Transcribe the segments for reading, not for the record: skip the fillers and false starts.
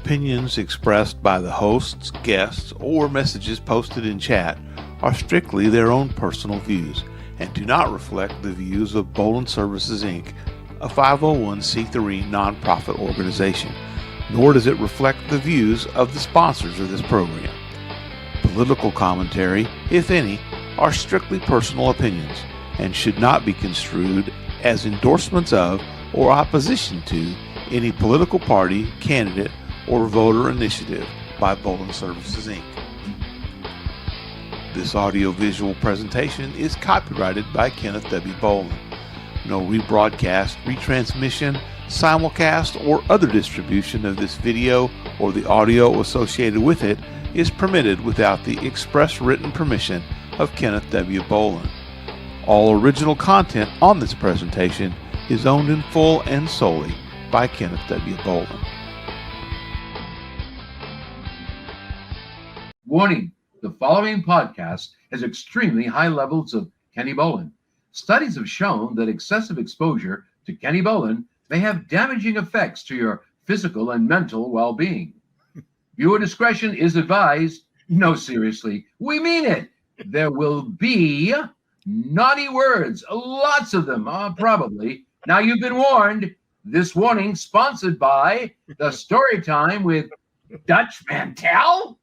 Opinions expressed by the hosts, guests, or messages posted in chat are strictly their own personal views and do not reflect the views of Bolin Services, Inc., a 501c3 nonprofit organization, nor does it reflect the views of the sponsors of this program. Political commentary, if any, are strictly personal opinions and should not be construed as endorsements of or opposition to any political party, candidate, or voter initiative by Bolin Services, Inc. This audio-visual presentation is copyrighted by Kenneth W. Bolin. No rebroadcast, retransmission, simulcast, or other distribution of this video or the audio associated with it is permitted without the express written permission of Kenneth W. Bolin. All original content on this presentation is owned in full and solely by Kenneth W. Bolin. Warning, the following podcast has extremely high levels of Kenny Bolin. Studies have shown that excessive exposure to Kenny Bolin may have damaging effects to your physical and mental well-being. Viewer discretion is advised. No, seriously, we mean it. There will be naughty words, lots of them, probably. Now you've been warned. This warning sponsored by the Story Time with Dutch Mantel.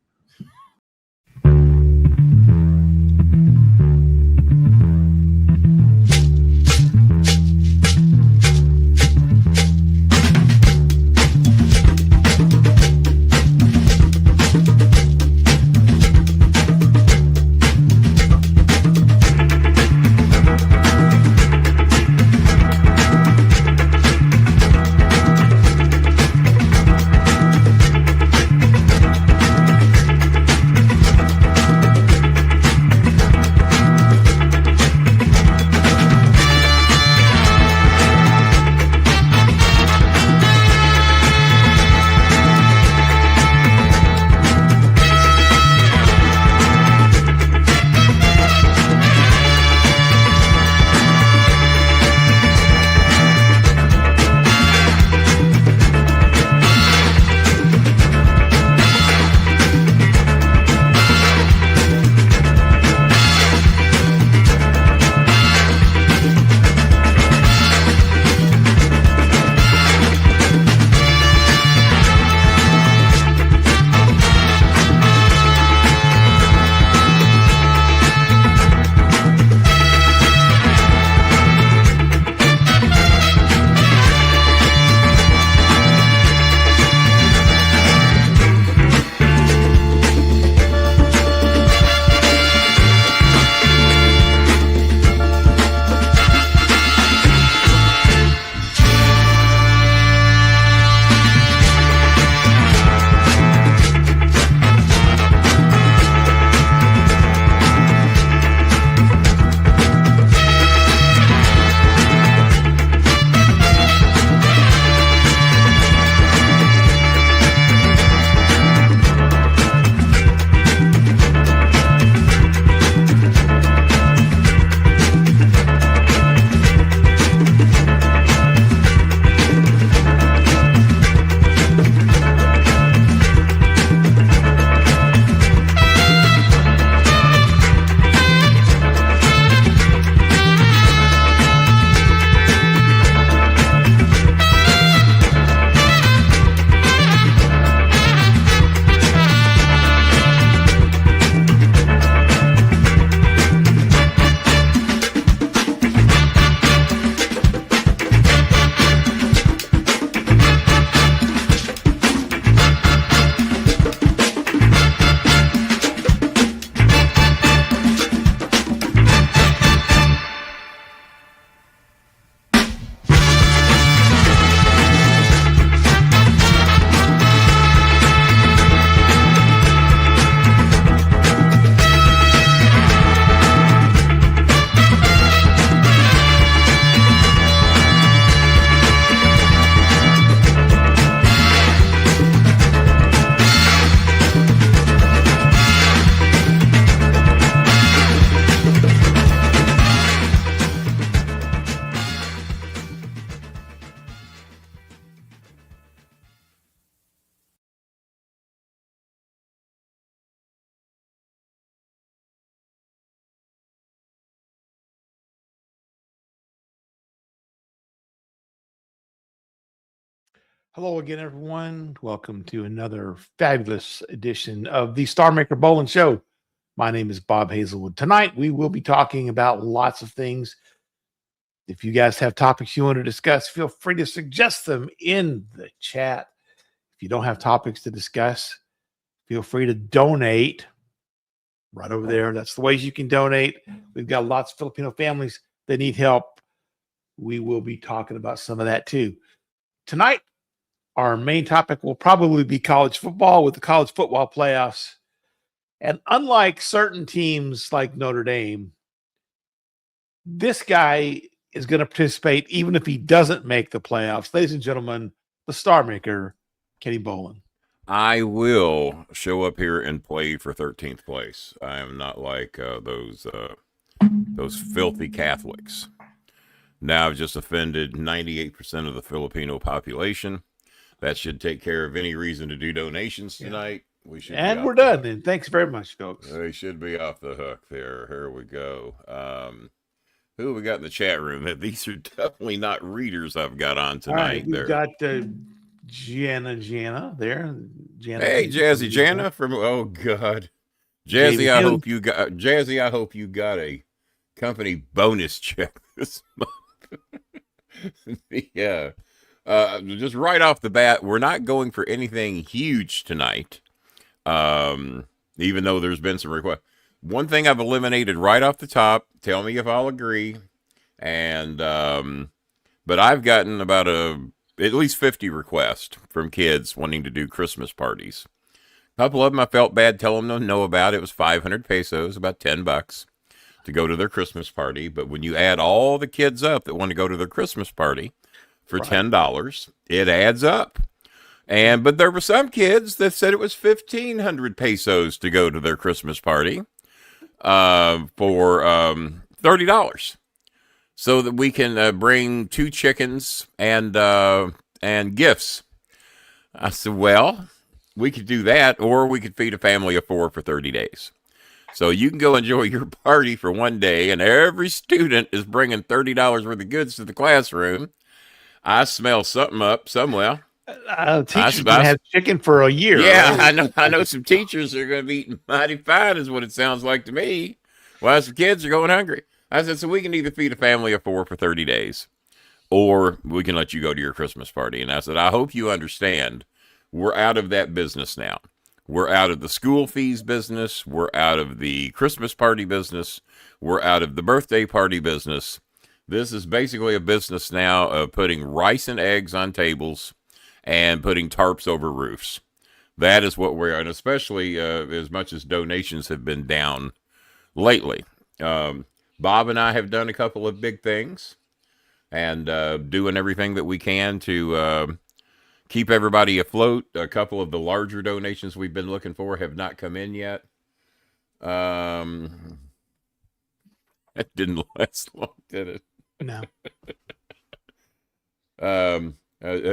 Hello again, everyone. Welcome to another fabulous edition of the Star Maker Bolin Show. My name is Bob Hazelwood. Tonight, we will be talking about lots of things. If you guys have topics you want to discuss, feel free to suggest them in the chat. If you don't have topics to discuss, feel free to donate right over there. That's the ways you can donate. We've got lots of Filipino families that need help. We will be talking about some of that too. Tonight, our main topic will probably be college football with the college football playoffs. And unlike certain teams like Notre Dame, this guy is going to participate even if he doesn't make the playoffs. Ladies and gentlemen, the Star Maker, Kenny Bolin. I will show up here and play for 13th place. I am not like those filthy Catholics. Now I've just offended 98% of the Filipino population. That should take care of any reason to do donations tonight. We should, and we're done. And thanks very much, folks. They should be off the hook there. Here we go. Who have we got in the chat room? These are definitely not readers I've got on tonight. All right, we've got Jana there. Jana, hey, Jazzy Jana from God, Jazzy. I hope you got a company bonus check this month. Yeah. Just right off the bat, we're not going for anything huge tonight, even though there's been some requests. One thing I've eliminated right off the top, tell me if I'll agree, and but I've gotten about at least 50 requests from kids wanting to do Christmas parties. A couple of them I felt bad telling them no about. It was 500 pesos, about $10 to go to their Christmas party. But when you add all the kids up that want to go to their Christmas party, for $10, it adds up. But there were some kids that said it was 1,500 pesos to go to their Christmas party for $30, so that we can bring 2 chickens and gifts. I said, well, we could do that, or we could feed a family of 4 for 30 days. So you can go enjoy your party for one day, and every student is bringing $30 worth of goods to the classroom. I smell something up somewhere. Teachers can have chicken for a year. Yeah, right? I know some teachers are going to be eating mighty fine is what it sounds like to me. While some kids are going hungry. I said, so we can either feed a family of 4 for 30 days, or we can let you go to your Christmas party. And I said, I hope you understand, we're out of that business now. We're out of the school fees business. We're out of the Christmas party business. We're out of the birthday party business. This is basically a business now of putting rice and eggs on tables and putting tarps over roofs. That is what we're, and especially as much as donations have been down lately. Bob and I have done a couple of big things and doing everything that we can to keep everybody afloat. A couple of the larger donations we've been looking for have not come in yet. That didn't last long, did it? No.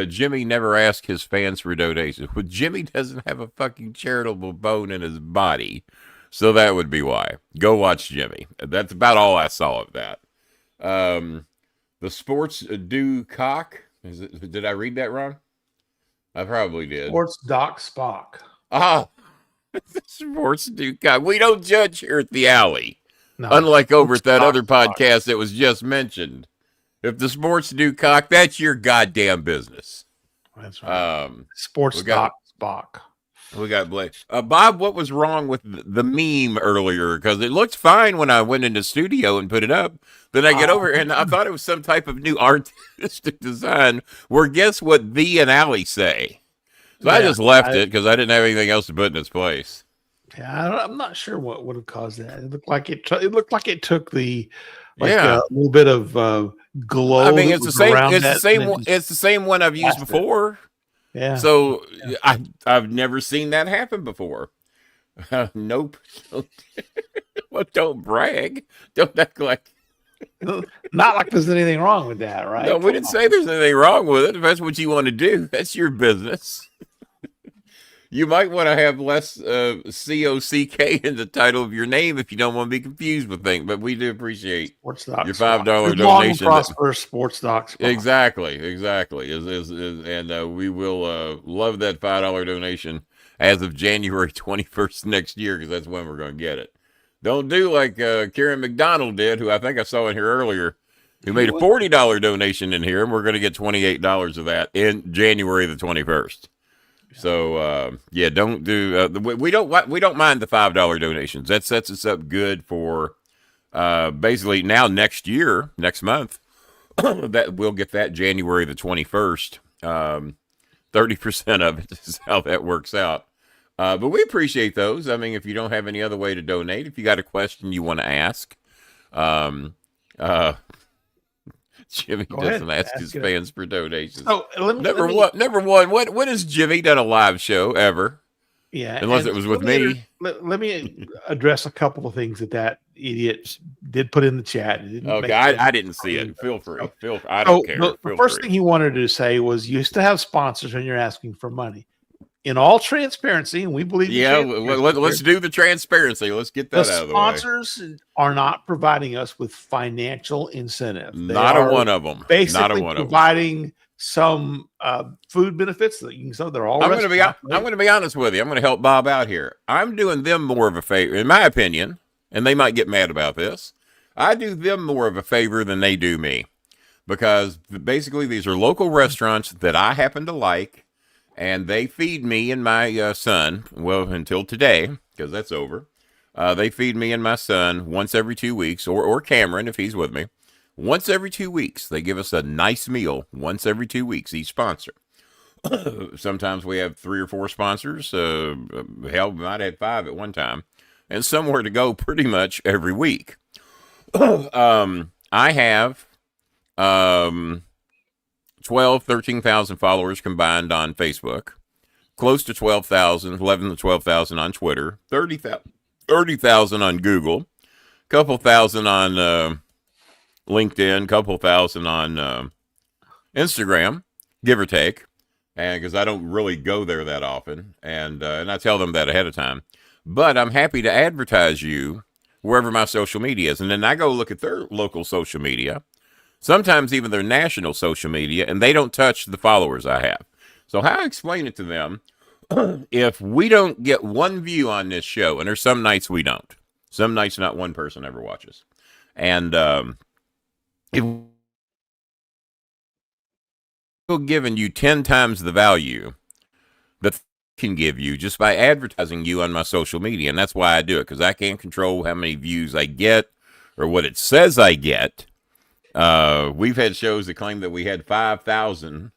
Jimmy never asked his fans for donations. Well, Jimmy doesn't have a fucking charitable bone in his body, so that would be why. Go watch Jimmy. That's about all I saw of that. The sports do cock. Did I read that wrong? I probably did. Sports Doc Spock. Ah, the sports do cock. We don't judge here at the Alley. No, unlike over at that other Spock. podcast that was just mentioned. If the sports do cock, that's your goddamn business. That's right. Sports Doc Spock. We got Blake. Bob, what was wrong with the meme earlier? Because it looked fine when I went into studio and put it up. Then I get over and I thought it was some type of new artistic design where guess what thee and Allie say? So I just left it because I didn't have anything else to put in its place. Yeah, I'm not sure what would have caused that. It looked like it took the a little bit of glow. I mean, it's the same. It's the same one I've used before. Yeah. So I've never seen that happen before. Nope. Well, don't brag. Don't act like. Not like there's anything wrong with that, right? No, we didn't say there's anything wrong with it. If that's what you want to do, that's your business. You might want to have less COCK in the title of your name if you don't want to be confused with things. But we do appreciate your $5 donation. Prosperous Sports Docs. Exactly. And we will love that $5 donation as of January 21st next year, because that's when we're going to get it. Don't do like Karen McDonald did, who I think I saw in here earlier, who made a $40 donation in here, and we're going to get $28 of that in January the 21st. So yeah, don't do. We don't mind the $5 donations. That sets us up good for basically now next month. That we'll get that January the 21st. 30% of it is how that works out. But we appreciate those. I mean, if you don't have any other way to donate, if you got a question you want to ask, Jimmy doesn't ask his fans for donations. So number one, when has Jimmy done a live show ever? Yeah, unless it was with me. Let me address a couple of things that idiot did put in the chat. Okay, I didn't see it. Feel free. I don't care. The first thing he wanted to say was, you used to have sponsors when you're asking for money. In all transparency, and we believe. Yeah, let's do the transparency. Let's get that out of the way. Sponsors are not providing us with financial incentive. Not a one of them. Basically, providing some food benefits that you can say they're all. I'm going to be honest with you. I'm going to help Bob out here. I'm doing them more of a favor, in my opinion, and they might get mad about this. I do them more of a favor than they do me, because basically these are local restaurants that I happen to like. And they feed me and my son, well, until today, because that's over. They feed me and my son once every 2 weeks, or Cameron, if he's with me. Once every 2 weeks. They give us a nice meal once every 2 weeks, each sponsor. Sometimes we have 3 or 4 sponsors. Hell, we might have 5 at one time. And somewhere to go pretty much every week. I have 13,000 followers combined on Facebook, close to 12,000, 11 to 12,000 on Twitter, 30,000 on Google, couple thousand on LinkedIn, couple thousand on Instagram, give or take, and because I don't really go there that often, and I tell them that ahead of time. But I'm happy to advertise you wherever my social media is, and then I go look at their local social media. Sometimes even their national social media, and they don't touch the followers I have. So how I explain it to them, if we don't get one view on this show, and there's some nights we don't. Some nights not one person ever watches. And if we're giving you 10 times the value that can give you just by advertising you on my social media. And that's why I do it, because I can't control how many views I get or what it says I get. We've had shows that claim that we had 5,000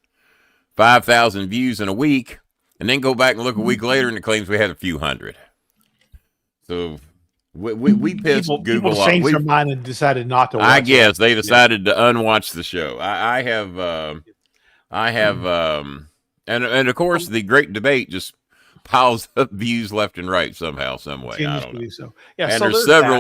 views in a week, and then go back and look a week later and it claims we had a few hundred. So we pissed Google off. People changed their mind and decided not to watch I guess they decided to unwatch the show. I have and of course the great debate just piles up views left and right somehow, some way. I don't know. So. Yeah, and so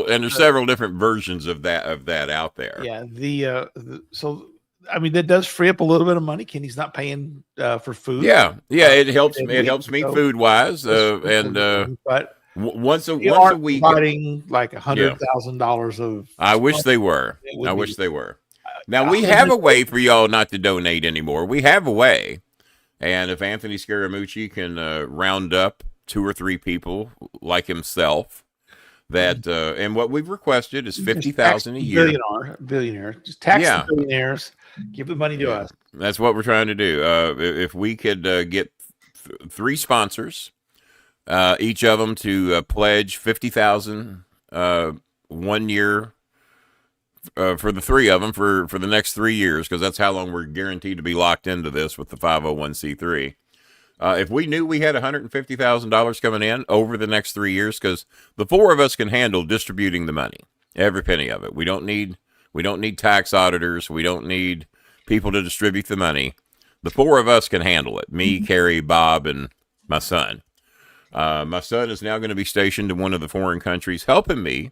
there's several different versions of that out there. Yeah, so I mean that does free up a little bit of money. Kenny's not paying for food. Yeah, it helps me. It helps me food wise, but once a week, providing like $100,000 of. I wish they were. Now we have a way for y'all not to donate anymore. We have a way. And if Anthony Scaramucci can round up 2 or 3 people like himself, that and what we've requested is $50,000 a year. Billionaire, just tax the billionaires, give the money to us. That's what we're trying to do. If we could get 3 sponsors, each of them to pledge $50,000 1 year. For the 3 of them for the next 3 years, because that's how long we're guaranteed to be locked into this with the 501c3. If we knew we had $150,000 coming in over the next 3 years, because the 4 of us can handle distributing the money, every penny of it. We don't need tax auditors. We don't need people to distribute the money. The 4 of us can handle it. Me, Carrie, Bob, and my son. My son is now going to be stationed in one of the foreign countries, helping me.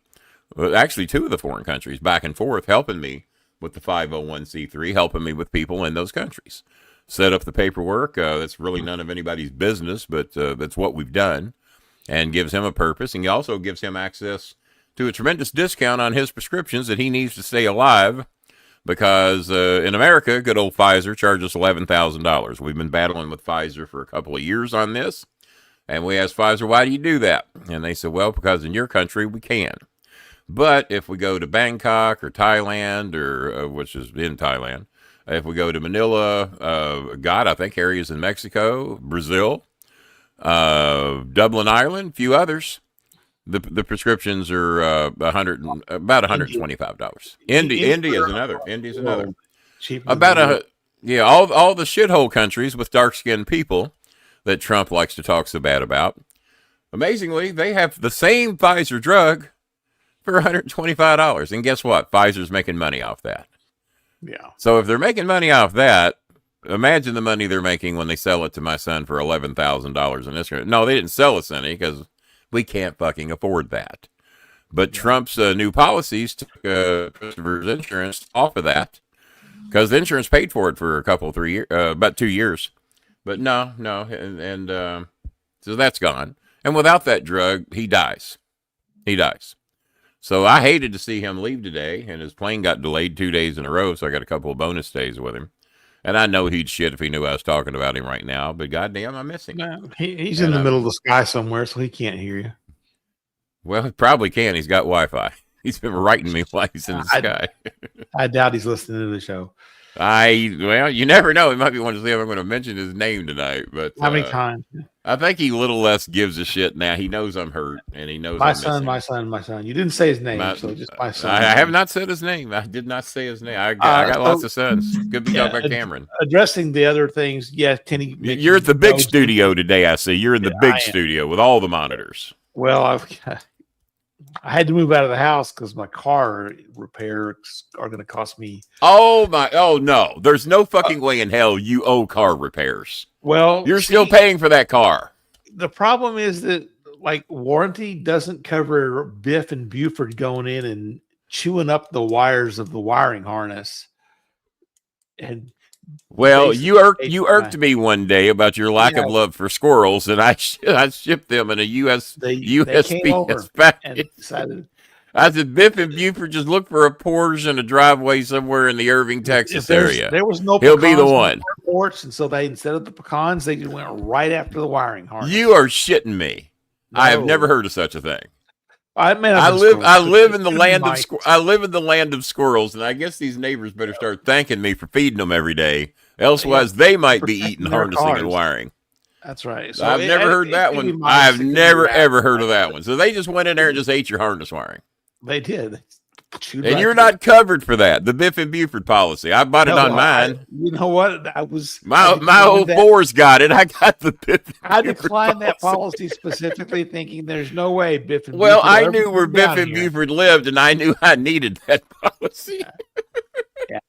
Well, actually, 2 of the foreign countries, back and forth, helping me with the 501c3, helping me with people in those countries. set up the paperwork. That's really none of anybody's business, but that's what we've done, and gives him a purpose. And he also gives him access to a tremendous discount on his prescriptions that he needs to stay alive, because in America, good old Pfizer charges $11,000. We've been battling with Pfizer for a couple of years on this, and we asked Pfizer, why do you do that? And they said, well, because in your country we can. But if we go to Bangkok or Thailand, or which is in Thailand, if we go to Manila, I think areas in Mexico, Brazil, Dublin, Ireland, a few others, the prescriptions are about $125. India is another. India's another. About all the shithole countries with dark-skinned people that Trump likes to talk so bad about. Amazingly, they have the same Pfizer drug for $125. And guess what? Pfizer's making money off that. Yeah. So if they're making money off that, imagine the money they're making when they sell it to my son for $11,000 in this country. No, they didn't sell us any because we can't fucking afford that. But Trump's new policies took Christopher's insurance off of that, because the insurance paid for it for about 2 years. But no, and so that's gone. And without that drug, he dies. So I hated to see him leave today, and his plane got delayed 2 days in a row, so I got a couple of bonus days with him. And I know he'd shit if he knew I was talking about him right now, but goddamn, I miss him. No, he's in the middle of the sky somewhere, so he can't hear you. Well, he probably can. He's got Wi-Fi. He's been writing me while he's in the sky. I doubt he's listening to the show. Well, you never know. He might be wanting to see if I'm going to mention his name tonight. But how many times? I think he little less gives a shit now. He knows I'm hurt, and he knows my son. You didn't say his name, so just my son. I have not said his name. I did not say his name. I got lots of sons. Good to talk about Cameron. Addressing the other things, Kenny. You're at the big studio today. I see you're in the big studio with all the monitors. Well, I had to move out of the house because my car repairs are going to cost me. Oh no! There's no fucking way in hell you owe car repairs. Well, you're still paying for that car. The problem is that warranty doesn't cover Biff and Buford going in and chewing up the wires of the wiring harness. And well, you irked me one day about your lack of love for squirrels, and I shipped them in a USPS package. I said, Biff and Buford, just look for a Porsche in a driveway somewhere in the Irving, Texas area. There was no. He'll be the one. Porch, and so instead of the pecans, they just went right after the wiring harness. You are shitting me. No. I have never heard of such a thing. I live in the land of squirrels, and I guess these neighbors better start thanking me for feeding them every day. Elsewise, they might be eating harnessing and wiring. That's right. So I've never heard that one. I've never ever heard of that one. So they just went in there and just ate your harness wiring. They did. And you're not covered for that. The Biff and Buford policy. I bought it on mine. You know what? My old Boar's got it. I got the Biff and I declined that policy specifically, thinking there's no way Biff and Buford. Well, I knew where Biff and Buford lived, and I knew I needed that policy. Yeah.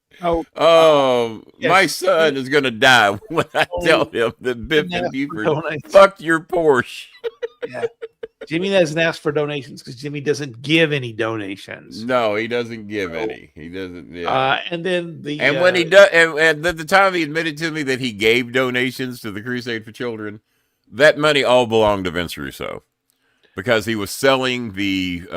My son is going to die when I tell him that Biff and Buford fucked your Porsche. Yeah. Jimmy doesn't ask for donations because Jimmy doesn't give any donations. No, he doesn't give any. He doesn't. Yeah. And then when he does, and at the time he admitted to me that he gave donations to the Crusade for Children, that money all belonged to Vince Russo, because he was selling the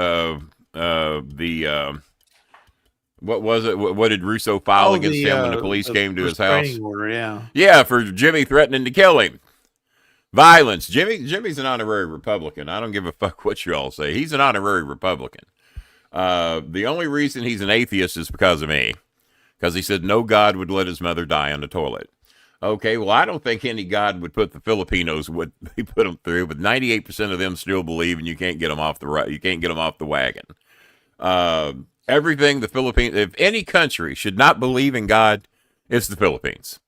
what was it? What did Russo file against him when the police came to his house? Order, yeah, for Jimmy threatening to kill him. Violence. Jimmy's an honorary Republican. I don't give a fuck what you all say. He's an honorary Republican. The only reason he's an atheist is because of me. Because he said no God would let his mother die on the toilet. Okay, well, I don't think any God would put the Filipinos what they put them through, but 98% of them still believe, and you can't get them off the wagon. Everything the Philippines, if any country should not believe in God, it's the Philippines.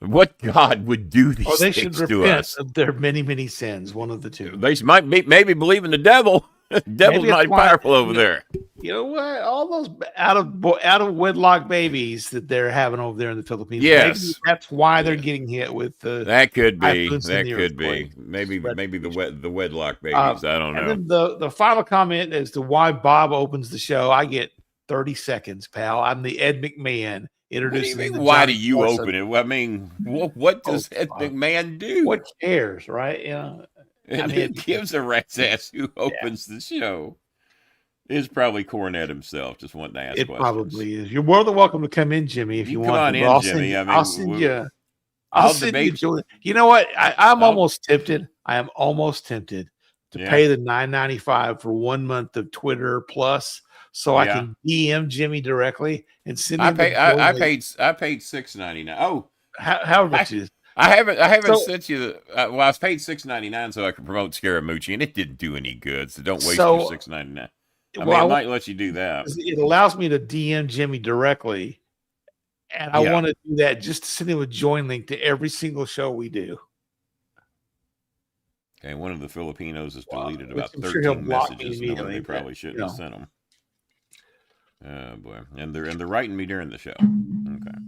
What God would do these things to us? They should repent of their many, many sins. One of the two. They might maybe believe in the devil. The devil's mighty powerful over there. You know what? All those out of wedlock babies that they're having over there in the Philippines. Yes, maybe that's why they're getting hit with the. That could be. That could be. Maybe the wedlock babies. I don't know. And then the final comment as to why Bob opens the show. I get 30 seconds, pal. I'm the Ed McMahon. introducing mean, the why Johnny do you Carson. open it? I mean, what does Ed McMahon do? What cares, right? You know, And who gives a rat's ass who opens the show? It's probably Cornette himself just wanting to ask questions. It probably is. You're more than welcome to come in, Jimmy, if you want. Come on in, Jimmy. I'll send you. You know what? I'm almost tempted. I am almost tempted to pay the $9.95 for 1 month of Twitter Plus, so I can DM Jimmy directly and send him. I paid $6.99. Oh, how much is? I haven't sent you the. Well, I was paid $6.99 so I could promote Scaramucci, and it didn't do any good. So don't waste your $6.99. I might let you do that. It allows me to DM Jimmy directly, and I want to do that just to send him a join link to every single show we do. Okay, one of the Filipinos has deleted about 13 messages, knowing they probably shouldn't have sent them. Oh boy, and they're writing me during the show. Okay,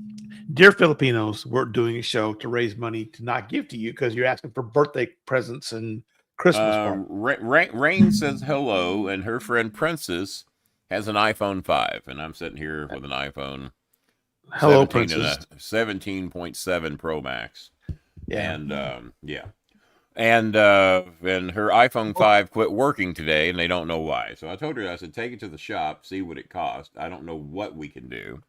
dear Filipinos, we're doing a show to raise money to not give to you because you're asking for birthday presents and Christmas. Rain says hello, and her friend Princess has an iPhone 5, and I'm sitting here with an iPhone. Hello, Princess. 17.7 Pro Max. Yeah, and and her iPhone 5 quit working today, and they don't know why. So I told her, I said, take it to the shop, see what it costs. I don't know what we can do,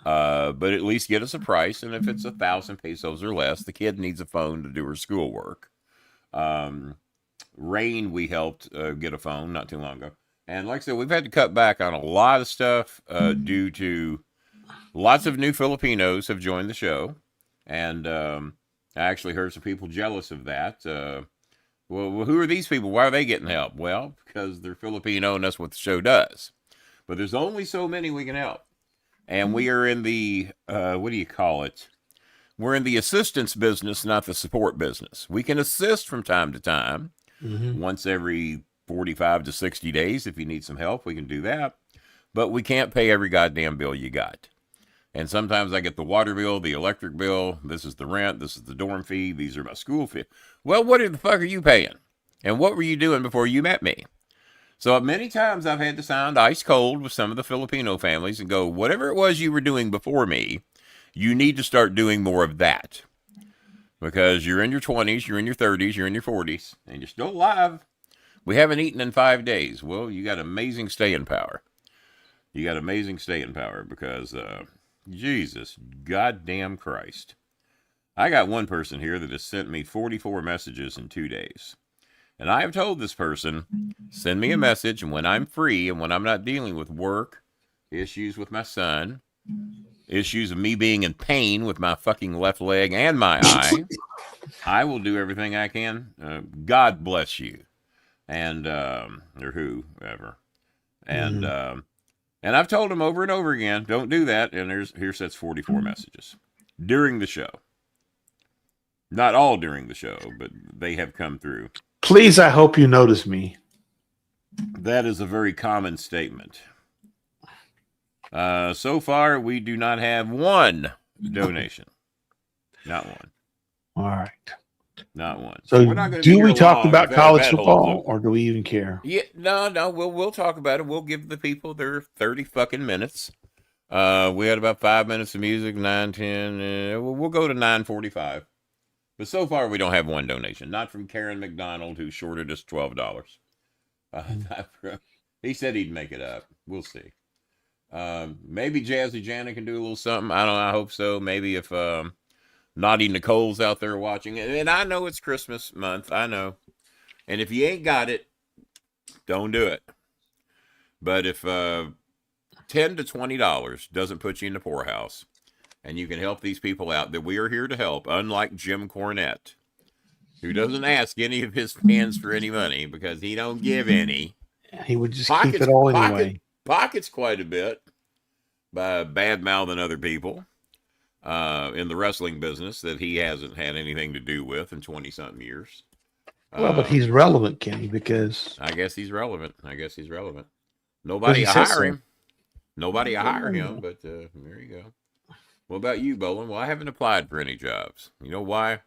but at least get us a price. And if it's 1,000 pesos or less, the kid needs a phone to do her schoolwork. Rain, we helped get a phone not too long ago. And like I said, we've had to cut back on a lot of stuff due to lots of new Filipinos have joined the show. And I actually heard some people jealous of that. Well, who are these people? Why are they getting help? Well, because they're Filipino and that's what the show does. But there's only so many we can help. And we are in the, what do you call it? We're in the assistance business, not the support business. We can assist from time to time. Once every 45 to 60 days. If you need some help, we can do that. But we can't pay every goddamn bill you got. And sometimes I get the water bill, the electric bill. This is the rent. This is the dorm fee. These are my school fee. Well, what the fuck are you paying? And what were you doing before you met me? So many times I've had to sound ice cold with some of the Filipino families and go, whatever it was you were doing before me, you need to start doing more of that. Because you're in your 20s, you're in your 30s, you're in your 40s, and you're still alive. We haven't eaten in 5 days. Well, you got amazing staying power. You got amazing staying power because, Jesus, goddamn Christ. I got one person here that has sent me 44 messages in 2 days. And I have told this person, send me a message, and when I'm free and when I'm not dealing with work, issues with my son, issues of me being in pain with my fucking left leg and my eye, I will do everything I can. God bless you. And, or whoever. And, and I've told him over and over again, don't do that. And here's 44 messages during the show. Not all during the show, but they have come through. Please, I hope you notice me. That is a very common statement. So far, we do not have one donation. Not one. All right. Not one. So do we talk about college football, or do we even care? Yeah, no. We'll talk about it. We'll give the people their 30 fucking minutes. We had about 5 minutes of music, 9, 10. We'll go to 9:45. But so far, we don't have one donation. Not from Karen McDonald, who shorted us $12. He said he'd make it up. We'll see. Maybe Jazzy Janet can do a little something. I don't know. I hope so. Maybe if Naughty Nicole's out there watching it. And I know it's Christmas month. I know. And if you ain't got it, don't do it. But if $10 to $20 doesn't put you in the poorhouse, and you can help these people out that we are here to help, unlike Jim Cornette, who doesn't ask any of his fans for any money because he don't give any. He would just keep it all anyway. Pockets quite a bit by bad-mouthing other people in the wrestling business that he hasn't had anything to do with in 20-something years. Well, but he's relevant, Kenny, because... I guess he's relevant. Nobody will hire him. Nobody will hire him, but there you go. What about you, Bolin? Well, I haven't applied for any jobs. You know why?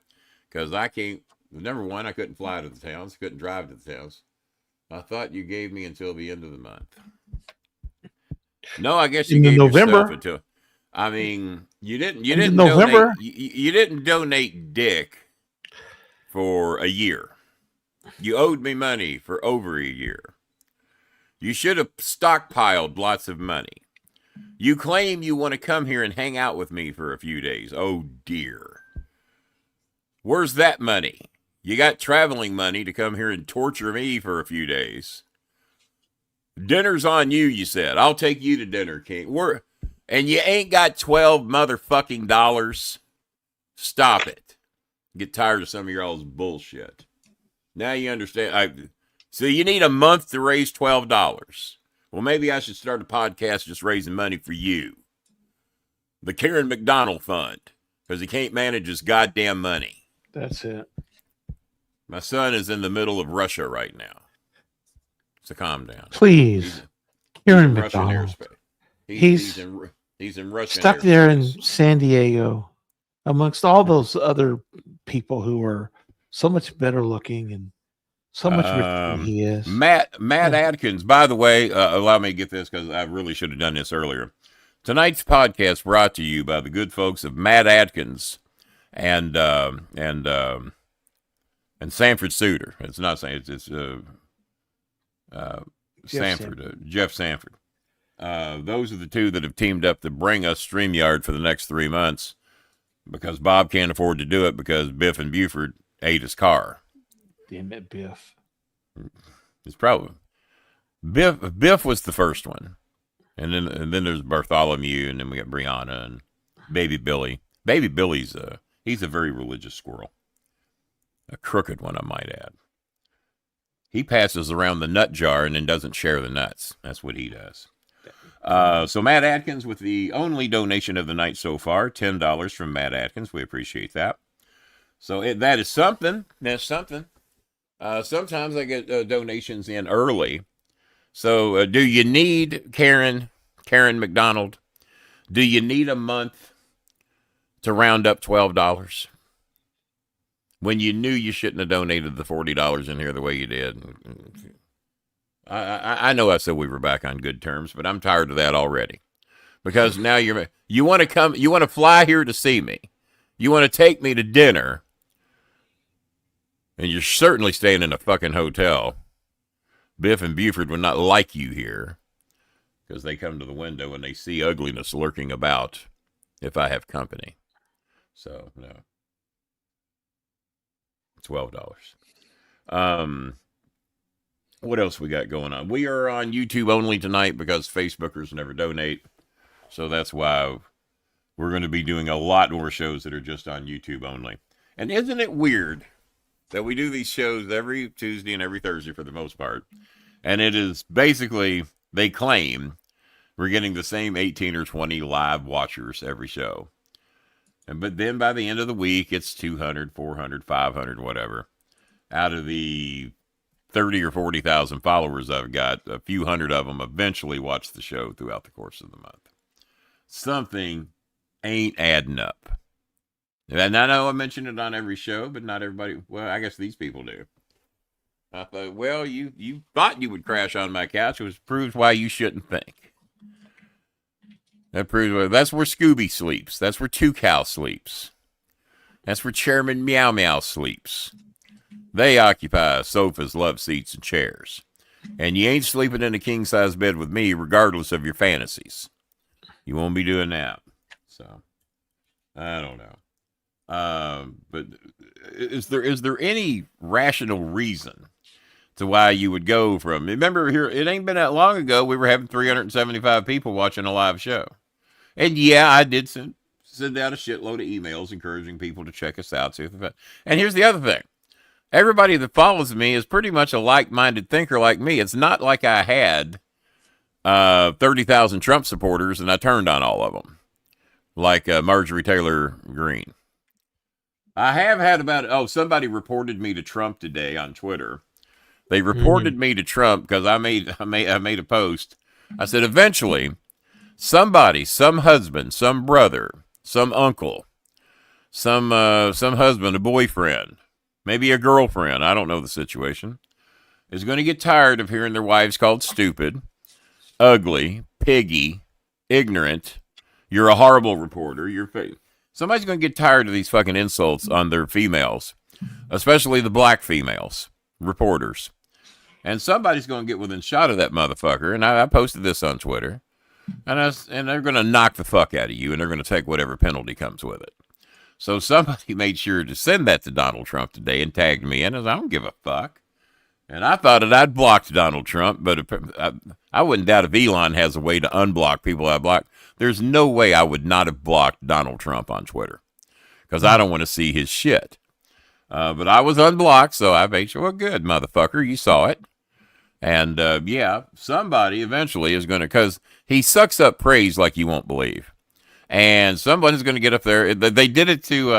Because I can't... Number one, I couldn't fly to the towns. Couldn't drive to the towns. I thought you gave me until the end of the month. No, I guess you gave yourself until... I mean, you didn't November? you didn't donate dick for a year. You owed me money for over a year. You should have stockpiled lots of money. You claim you want to come here and hang out with me for a few days. Oh dear. Where's that money? You got traveling money to come here and torture me for a few days. Dinner's on you, you said. I'll take you to dinner, King. And you ain't got 12 motherfucking dollars. Stop it. Get tired of some of your all's bullshit. Now you understand. So you need a month to raise $12. Well, maybe I should start a podcast just raising money for you. The Karen McDonald Fund. Because he can't manage his goddamn money. That's it. My son is in the middle of Russia right now. So calm down. Please. Karen McDonald. Russian airspace. He's in Russian stuck airspace. there in San Diego amongst all those other people who are so much better looking and so much richer than he is. Matt Adkins, by the way, allow me to get this because I really should have done this earlier. Tonight's podcast brought to you by the good folks of Matt Adkins and Sanford Souter. It's not saying it's Sanford, Jeff Sanford. Those are the two that have teamed up to bring us StreamYard for the next 3 months because Bob can't afford to do it because Biff and Buford ate his car. Damn it, Biff. It's probably Biff was the first one. And then there's Bartholomew, and then we got Brianna and Baby Billy. Baby Billy's he's a very religious squirrel. A crooked one, I might add. He passes around the nut jar and then doesn't share the nuts. That's what he does. So Matt Atkins with the only donation of the night so far, $10 from Matt Atkins. We appreciate that. So that is something. That's something. Sometimes I get donations in early. So do you need, Karen McDonald, do you need a month to round up $12? When you knew you shouldn't have donated the $40 in here the way you did. I know I said we were back on good terms, but I'm tired of that already. Because now you want to fly here to see me. You want to take me to dinner. And you're certainly staying in a fucking hotel. Biff and Buford would not like you here. Because they come to the window and they see ugliness lurking about if I have company. So, no. $12. What else we got going on? We are on YouTube only tonight because Facebookers never donate. So that's why we're going to be doing a lot more shows that are just on YouTube only. And isn't it weird that we do these shows every Tuesday and every Thursday for the most part? And it is basically, they claim we're getting the same 18 or 20 live watchers every show. But then by the end of the week, it's 200, 400, 500, whatever. Out of the 30 or 40,000 followers I've got, a few hundred of them eventually watch the show throughout the course of the month. Something ain't adding up. And I know I mention it on every show, but not everybody. Well, I guess these people do. I thought, well, you thought you would crash on my couch. It proves why you shouldn't think. That proves that's where Scooby sleeps. That's where Two Cow sleeps. That's where Chairman Meow Meow sleeps. They occupy sofas, love seats, and chairs. And you ain't sleeping in a king-size bed with me, regardless of your fantasies. You won't be doing that. So, I don't know. But is there any rational reason to why you would go from? Remember, here it ain't been that long ago we were having 375 people watching a live show, and yeah, I did send out a shitload of emails encouraging people to check us out. And here's the other thing: everybody that follows me is pretty much a like-minded thinker like me. It's not like I had 30,000 Trump supporters and I turned on all of them, like Marjorie Taylor Greene. I have had somebody reported me to Trump today on Twitter. They reported me to Trump because I made a post. I said, eventually, somebody, some husband, some brother, some uncle, some husband, a boyfriend, maybe a girlfriend, I don't know the situation, is going to get tired of hearing their wives called stupid, ugly, piggy, ignorant, You're a horrible reporter. Somebody's going to get tired of these fucking insults on their females, especially the black females, reporters. And somebody's going to get within shot of that motherfucker. And I posted this on Twitter. And they're going to knock the fuck out of you, and they're going to take whatever penalty comes with it. So somebody made sure to send that to Donald Trump today and tagged me in. I don't give a fuck. And I thought that I'd blocked Donald Trump, but I wouldn't doubt if Elon has a way to unblock people I blocked. There's no way I would not have blocked Donald Trump on Twitter because I don't want to see his shit. But I was unblocked, so I made sure, well, good, motherfucker, you saw it. And, yeah, somebody eventually is going to, because he sucks up praise like you won't believe. And somebody's going to get up there. They did it to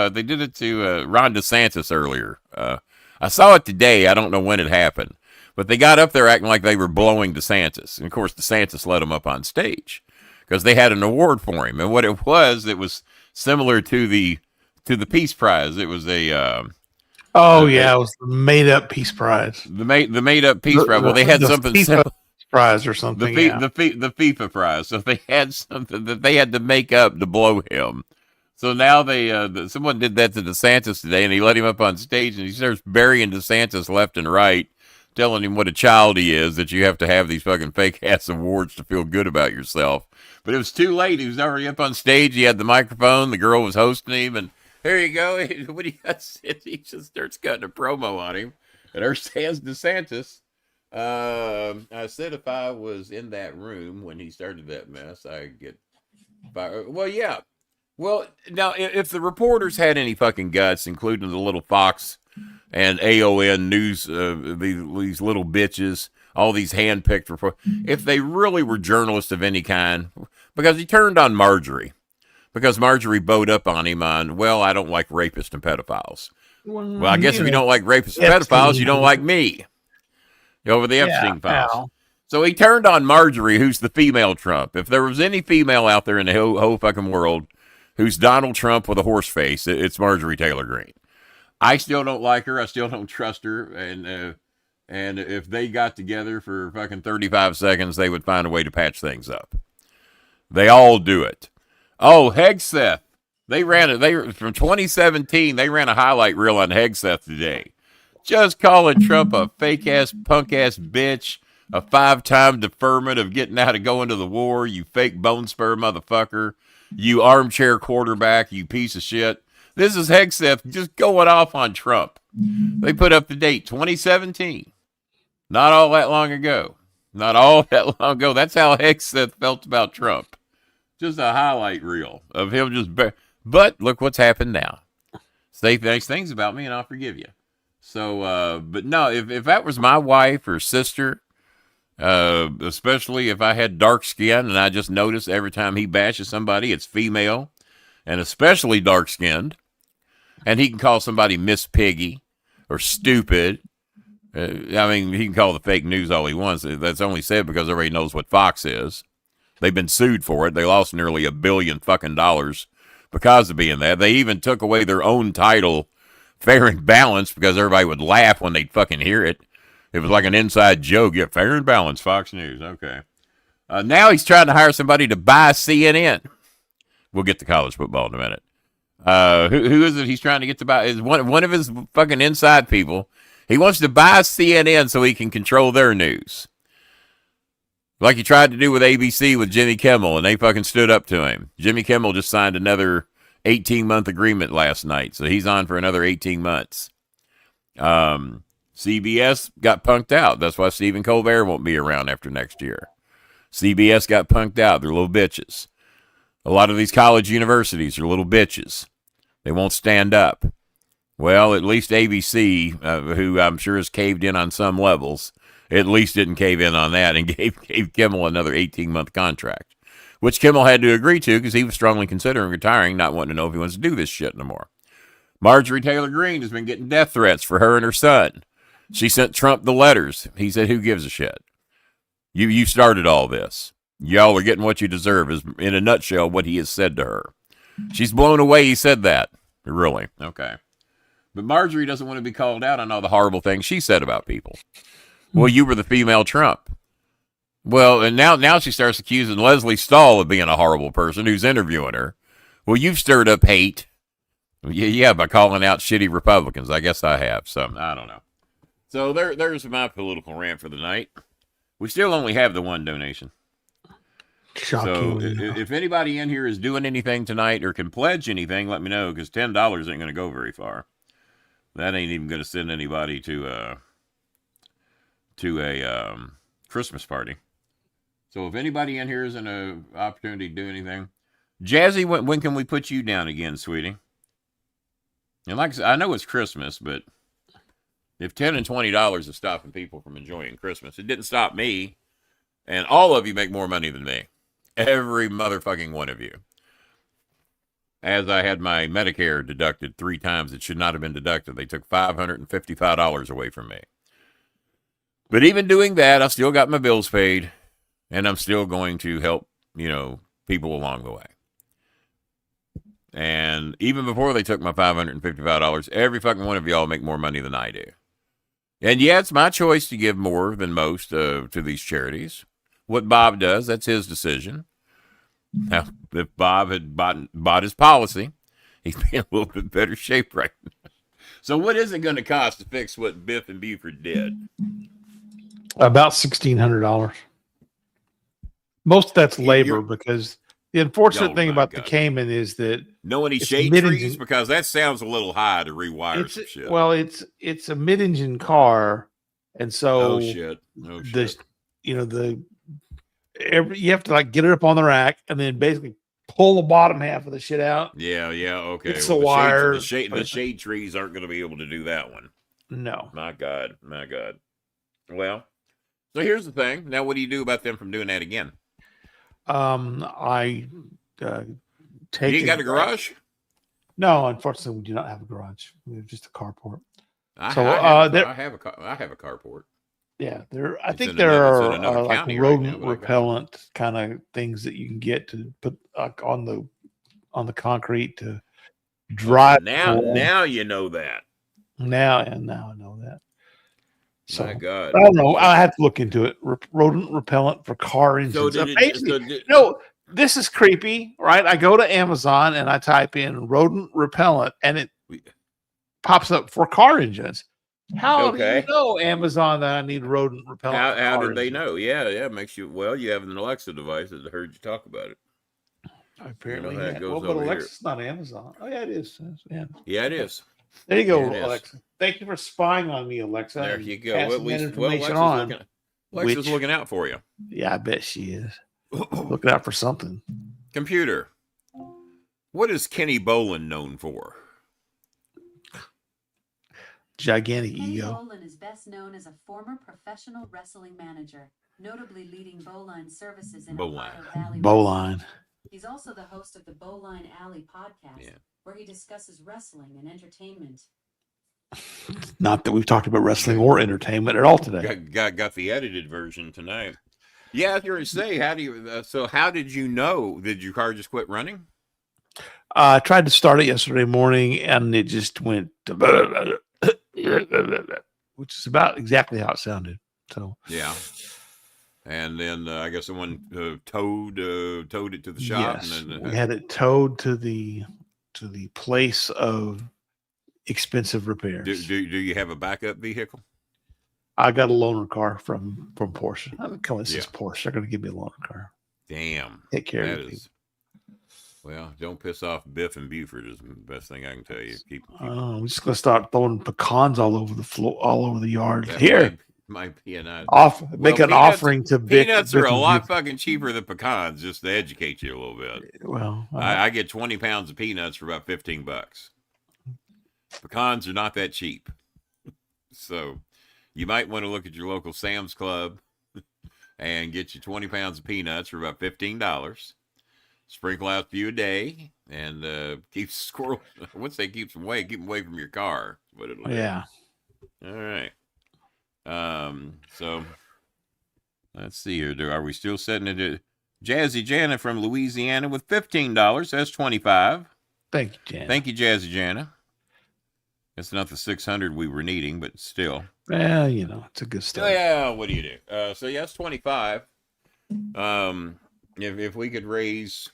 Ron DeSantis earlier. I saw it today. I don't know when it happened. But they got up there acting like they were blowing DeSantis. And, of course, DeSantis let him up on stage because they had an award for him. And what it was similar to the Peace Prize. It was a... it was the made-up Peace Prize. The made-up Peace Prize. Well, they had something FIFA prize or something. The FIFA prize. So they had something that they had to make up to blow him. So now someone did that to DeSantis today, and he let him up on stage, and he starts burying DeSantis left and right, telling him what a child he is, that you have to have these fucking fake-ass awards to feel good about yourself. But it was too late. He was already up on stage. He had the microphone. The girl was hosting him, and here you go. What do you got? He just starts cutting a promo on him. And there stands DeSantis. I said if I was in that room when he started that mess, I'd get fired. Well, yeah. Well, now, if the reporters had any fucking guts, including the little Fox and AON news, these little bitches, all these hand-picked reporters, if they really were journalists of any kind, because he turned on Marjorie. Because Marjorie bowed up on him on, well, I don't like rapists and pedophiles. Well, I guess if you don't like rapists and pedophiles, you don't like me. Over the Epstein files. Ow. So he turned on Marjorie, who's the female Trump. If there was any female out there in the whole fucking world who's Donald Trump with a horse face, it's Marjorie Taylor Greene. I still don't like her. I still don't trust her. And if they got together for fucking 35 seconds, they would find a way to patch things up. They all do it. Oh, Hegseth. From 2017, they ran a highlight reel on Hegseth today. Just calling Trump a fake-ass, punk-ass bitch, a 5-time deferment of getting out of going to the war, you fake bone spur motherfucker, you armchair quarterback, you piece of shit. This is Hegseth just going off on Trump. They put up the date, 2017. Not all that long ago. That's how Hegseth felt about Trump. Just a highlight reel of him just... But look what's happened now. Say nice things about me and I'll forgive you. So, but no, if that was my wife or sister, especially if I had dark skin and I just noticed every time he bashes somebody, it's female and especially dark skinned, and he can call somebody Miss Piggy or stupid. I mean, he can call the fake news all he wants. That's only said because everybody knows what Fox is. They've been sued for it. They lost nearly $1 billion fucking dollars because of being that. They even took away their own title, Fair and Balanced, because everybody would laugh when they'd fucking hear it. It was like an inside joke. Yeah, Fair and Balanced, Fox News. Okay. Now he's trying to hire somebody to buy CNN. We'll get to college football in a minute. Who is it he's trying to get to buy? Is one of his fucking inside people. He wants to buy CNN so he can control their news. Like he tried to do with ABC with Jimmy Kimmel, and they fucking stood up to him. Jimmy Kimmel just signed another 18-month agreement last night, so he's on for another 18 months. CBS got punked out. That's why Stephen Colbert won't be around after next year. CBS got punked out. They're little bitches. A lot of these college universities are little bitches. They won't stand up. Well, at least ABC, who I'm sure has caved in on some levels, at least didn't cave in on that and gave Kimmel another 18-month contract, which Kimmel had to agree to because he was strongly considering retiring, not wanting to know if he wants to do this shit no more. Marjorie Taylor Greene has been getting death threats for her and her son. She sent Trump the letters. He said, who gives a shit? You started all this. Y'all are getting what you deserve, is in a nutshell what he has said to her. She's blown away he said that. Really? Okay. But Marjorie doesn't want to be called out on all the horrible things she said about people. Well, you were the female Trump. Well, and now she starts accusing Leslie Stahl of being a horrible person who's interviewing her. Well, you've stirred up hate. Yeah, by calling out shitty Republicans. I guess I have. So, I don't know. So, there's my political rant for the night. We still only have the one donation. Shocking. So, if anybody in here is doing anything tonight or can pledge anything, let me know, because $10 ain't going to go very far. That ain't even going to send anybody to a Christmas party. So, if anybody in here is in an opportunity to do anything, Jazzy, when can we put you down again, sweetie? And like I said, I know it's Christmas, but if $10 and $20 is stopping people from enjoying Christmas, it didn't stop me. And all of you make more money than me. Every motherfucking one of you. As I had my Medicare deducted 3 times, it should not have been deducted. They took $555 away from me. But even doing that, I still got my bills paid. And I'm still going to help, people along the way. And even before they took my $555, every fucking one of y'all make more money than I do. And yeah, it's my choice to give more than most to these charities. What Bob does, that's his decision. Now, if Bob had bought his policy, he'd be in a little bit better shape right now. So what is it going to cost to fix what Biff and Buford did? About $1,600. Most of that's labor because the unfortunate thing about the Cayman is that know any shade trees, because that sounds a little high to rewire some shit. Well, it's a mid-engine car, and so you have to like get it up on the rack and then basically pull the bottom half of the shit out. Yeah, okay. It's the wire. The shade trees aren't going to be able to do that one. No. My God. Well, so here's the thing. Now, what do you do about them from doing that again? I take. You got a garage? No, unfortunately, we do not have a garage. We have just a carport. I have a carport. Yeah, I think there are like rodent repellent kind of things that you can get to put on the concrete to drive. Now you know that. Now I know that. So, my God, I don't know. I have to look into it. Rodent repellent for car engines. This is creepy, right? I go to Amazon and I type in rodent repellent, and it pops up for car engines. How do you know, Amazon, that I need rodent repellent? How did they know? Yeah, it makes you. Well, you have an Alexa device that heard you talk about it. Apparently, but Alexa's not Amazon. Oh yeah, it is. Yeah, it is. There you go, Alexa. Thank you for spying on me, Alexa. There you go. Alexa's looking out for you. Yeah, I bet she is. Looking out for something. Computer. What is Kenny Bolin known for? Gigantic Kenny ego. Bolin is best known as a former professional wrestling manager, notably leading Bolin services in Ohio Valley. Bolin. He's also the host of the Bolin Alley podcast, where he discusses wrestling and entertainment. Not that we've talked about wrestling or entertainment at all today. Got the edited version tonight. Yeah, I was going to say, how did you know? Did your car just quit running? I tried to start it yesterday morning, and it just went, which is about exactly how it sounded. So yeah. And then I guess someone towed it to the shop. Yes, and then, we had it towed to the place of expensive repairs. Do you have a backup vehicle? I got a loaner car from Porsche. This is Porsche. They're going to give me a loaner car. Damn. Take care of it. Well, don't piss off Biff and Buford is the best thing I can tell you. I'm just going to start throwing pecans all over the floor, all over the yard. Here. Might be an make an offering to Biff. Peanuts are a lot fucking cheaper than pecans, just to educate you a little bit. Well, I get 20 pounds of peanuts for about $15. Pecans are not that cheap. So you might want to look at your local Sam's Club and get you 20 pounds of peanuts for about $15. Sprinkle out a few a day and keep squirrel. Once they keep them away from your car. What it'll do. All right. So let's see here. Are we still setting it at Jazzy Jana from Louisiana with $15? That's $25. Thank you, Jana. Thank you, Jazzy Jana. It's not the 600 we were needing, but still. Well, it's a good start. Yeah, what do you do? So yeah, it's $25. If we could raise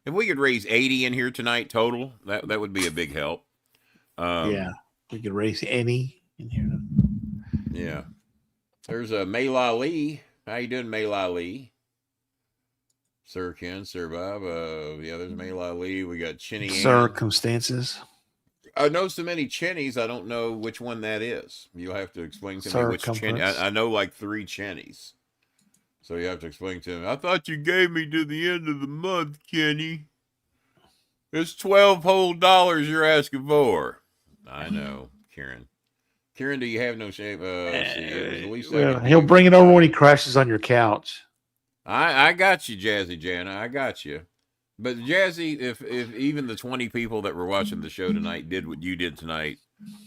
80 in here tonight total, that would be a big help. Yeah, we could raise any in here. Yeah. There's a Mayla Lee. How you doing, Mayla Lee? Sir Ken, Sir Bob. Yeah, there's Mayla Lee. We got Chinny. Circumstances. I know so many Chinnies, I don't know which one that is. You'll have to explain to me which Chinny. I know like 3 Chinnies. So you have to explain to him. I thought you gave me to the end of the month, Kenny. It's $12 whole you're asking for. I know, Kieran. Kieran, do you have no shame? He'll bring it over when he crashes on your couch. I got you, Jazzy Jana. I got you. But Jazzy, if even the 20 people that were watching the show tonight did what you did tonight,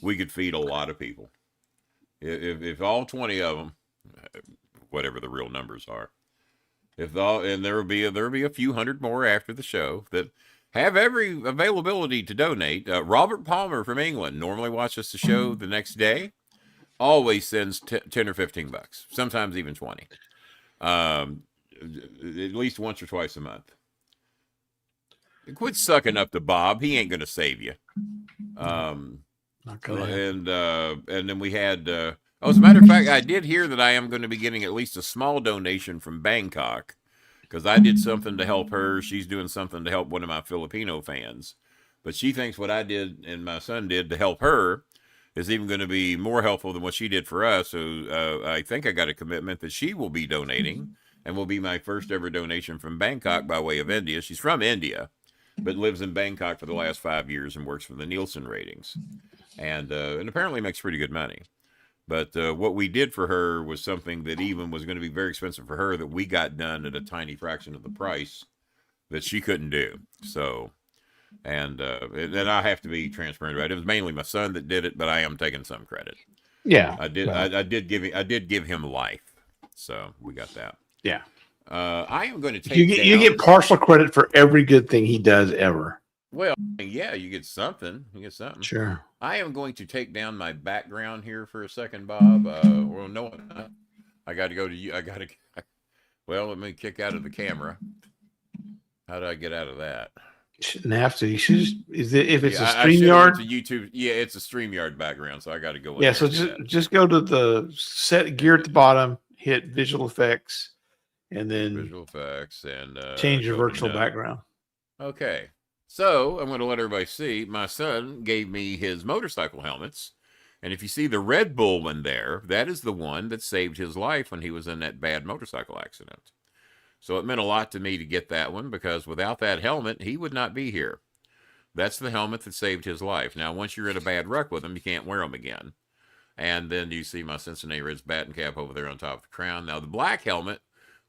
we could feed a lot of people. If all 20 of them, whatever the real numbers are, and there will be a few hundred more after the show that have every availability to donate. Robert Palmer from England normally watches the show the next day. Always sends 10 or $15, sometimes even 20. At least once or twice a month. Quit sucking up to Bob. He ain't gonna save you. And then we had. As a matter of fact, I did hear that I am going to be getting at least a small donation from Bangkok because I did something to help her. She's doing something to help one of my Filipino fans, but she thinks what I did and my son did to help her is even going to be more helpful than what she did for us. So I think I got a commitment that she will be donating and will be my first ever donation from Bangkok by way of India. She's from India, but lives in Bangkok for the last 5 years and works for the Nielsen ratings, and apparently makes pretty good money. But what we did for her was something that even was going to be very expensive for her that we got done at a tiny fraction of the price that she couldn't do. So, and I have to be transparent about it. It was mainly my son that did it, but I am taking some credit. Yeah, I did. Well, I did give him life. So we got that. Yeah. I am going to take. You get partial credit for every good thing he does ever. Well, yeah, you get something. Sure. I am going to take down my background here for a second, Bob. Well, no, I got to go to you. Well, let me kick out of the camera. How do I get out of that? You shouldn't have to. You should just, if it's a StreamYard. It's a YouTube. Yeah, it's a StreamYard background, so I got to go. Yeah, so just go to the set gear at the bottom, hit visual effects, and then visual effects and change your virtual background. Okay. So I'm going to let everybody see. My son gave me his motorcycle helmets. And if you see the Red Bull one there, that is the one that saved his life when he was in that bad motorcycle accident. So it meant a lot to me to get that one because without that helmet, he would not be here. That's the helmet that saved his life. Now, once you're in a bad wreck with them, you can't wear them again. And then you see my Cincinnati Reds batting cap over there on top of the crown. Now, the black helmet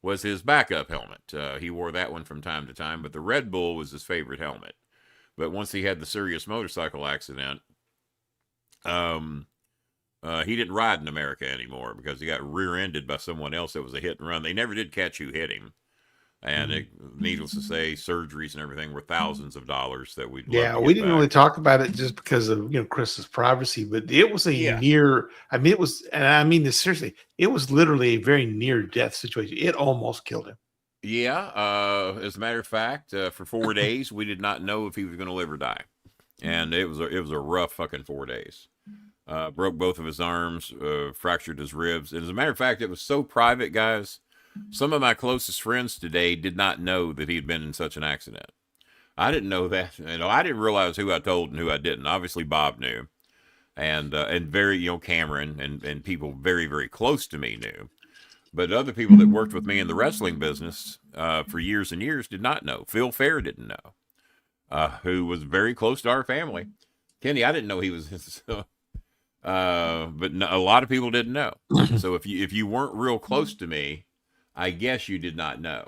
was his backup helmet. He wore that one from time to time, but the Red Bull was his favorite helmet. But once he had the serious motorcycle accident, he didn't ride in America anymore because he got rear-ended by someone else that was a hit and run. They never did catch who hit him. And needless to say, surgeries and everything were thousands of dollars that we didn't really talk about it just because of Chris's privacy, but it was near. I mean, it was, and I mean this seriously. It was literally a very near death situation. It almost killed him. Yeah. As a matter of fact, for 4 days we did not know if he was going to live or die, and it was a rough fucking 4 days. Broke both of his arms, fractured his ribs. And as a matter of fact, it was so private, guys. Some of my closest friends today did not know that he had been in such an accident. I didn't know that. I didn't realize who I told and who I didn't. Obviously, Bob knew, and very, Cameron and people very, very close to me knew. But other people that worked with me in the wrestling business for years and years did not know. Phil Fair didn't know, who was very close to our family. Kenny, I didn't know he was. But a lot of people didn't know. So if you weren't real close to me, I guess you did not know.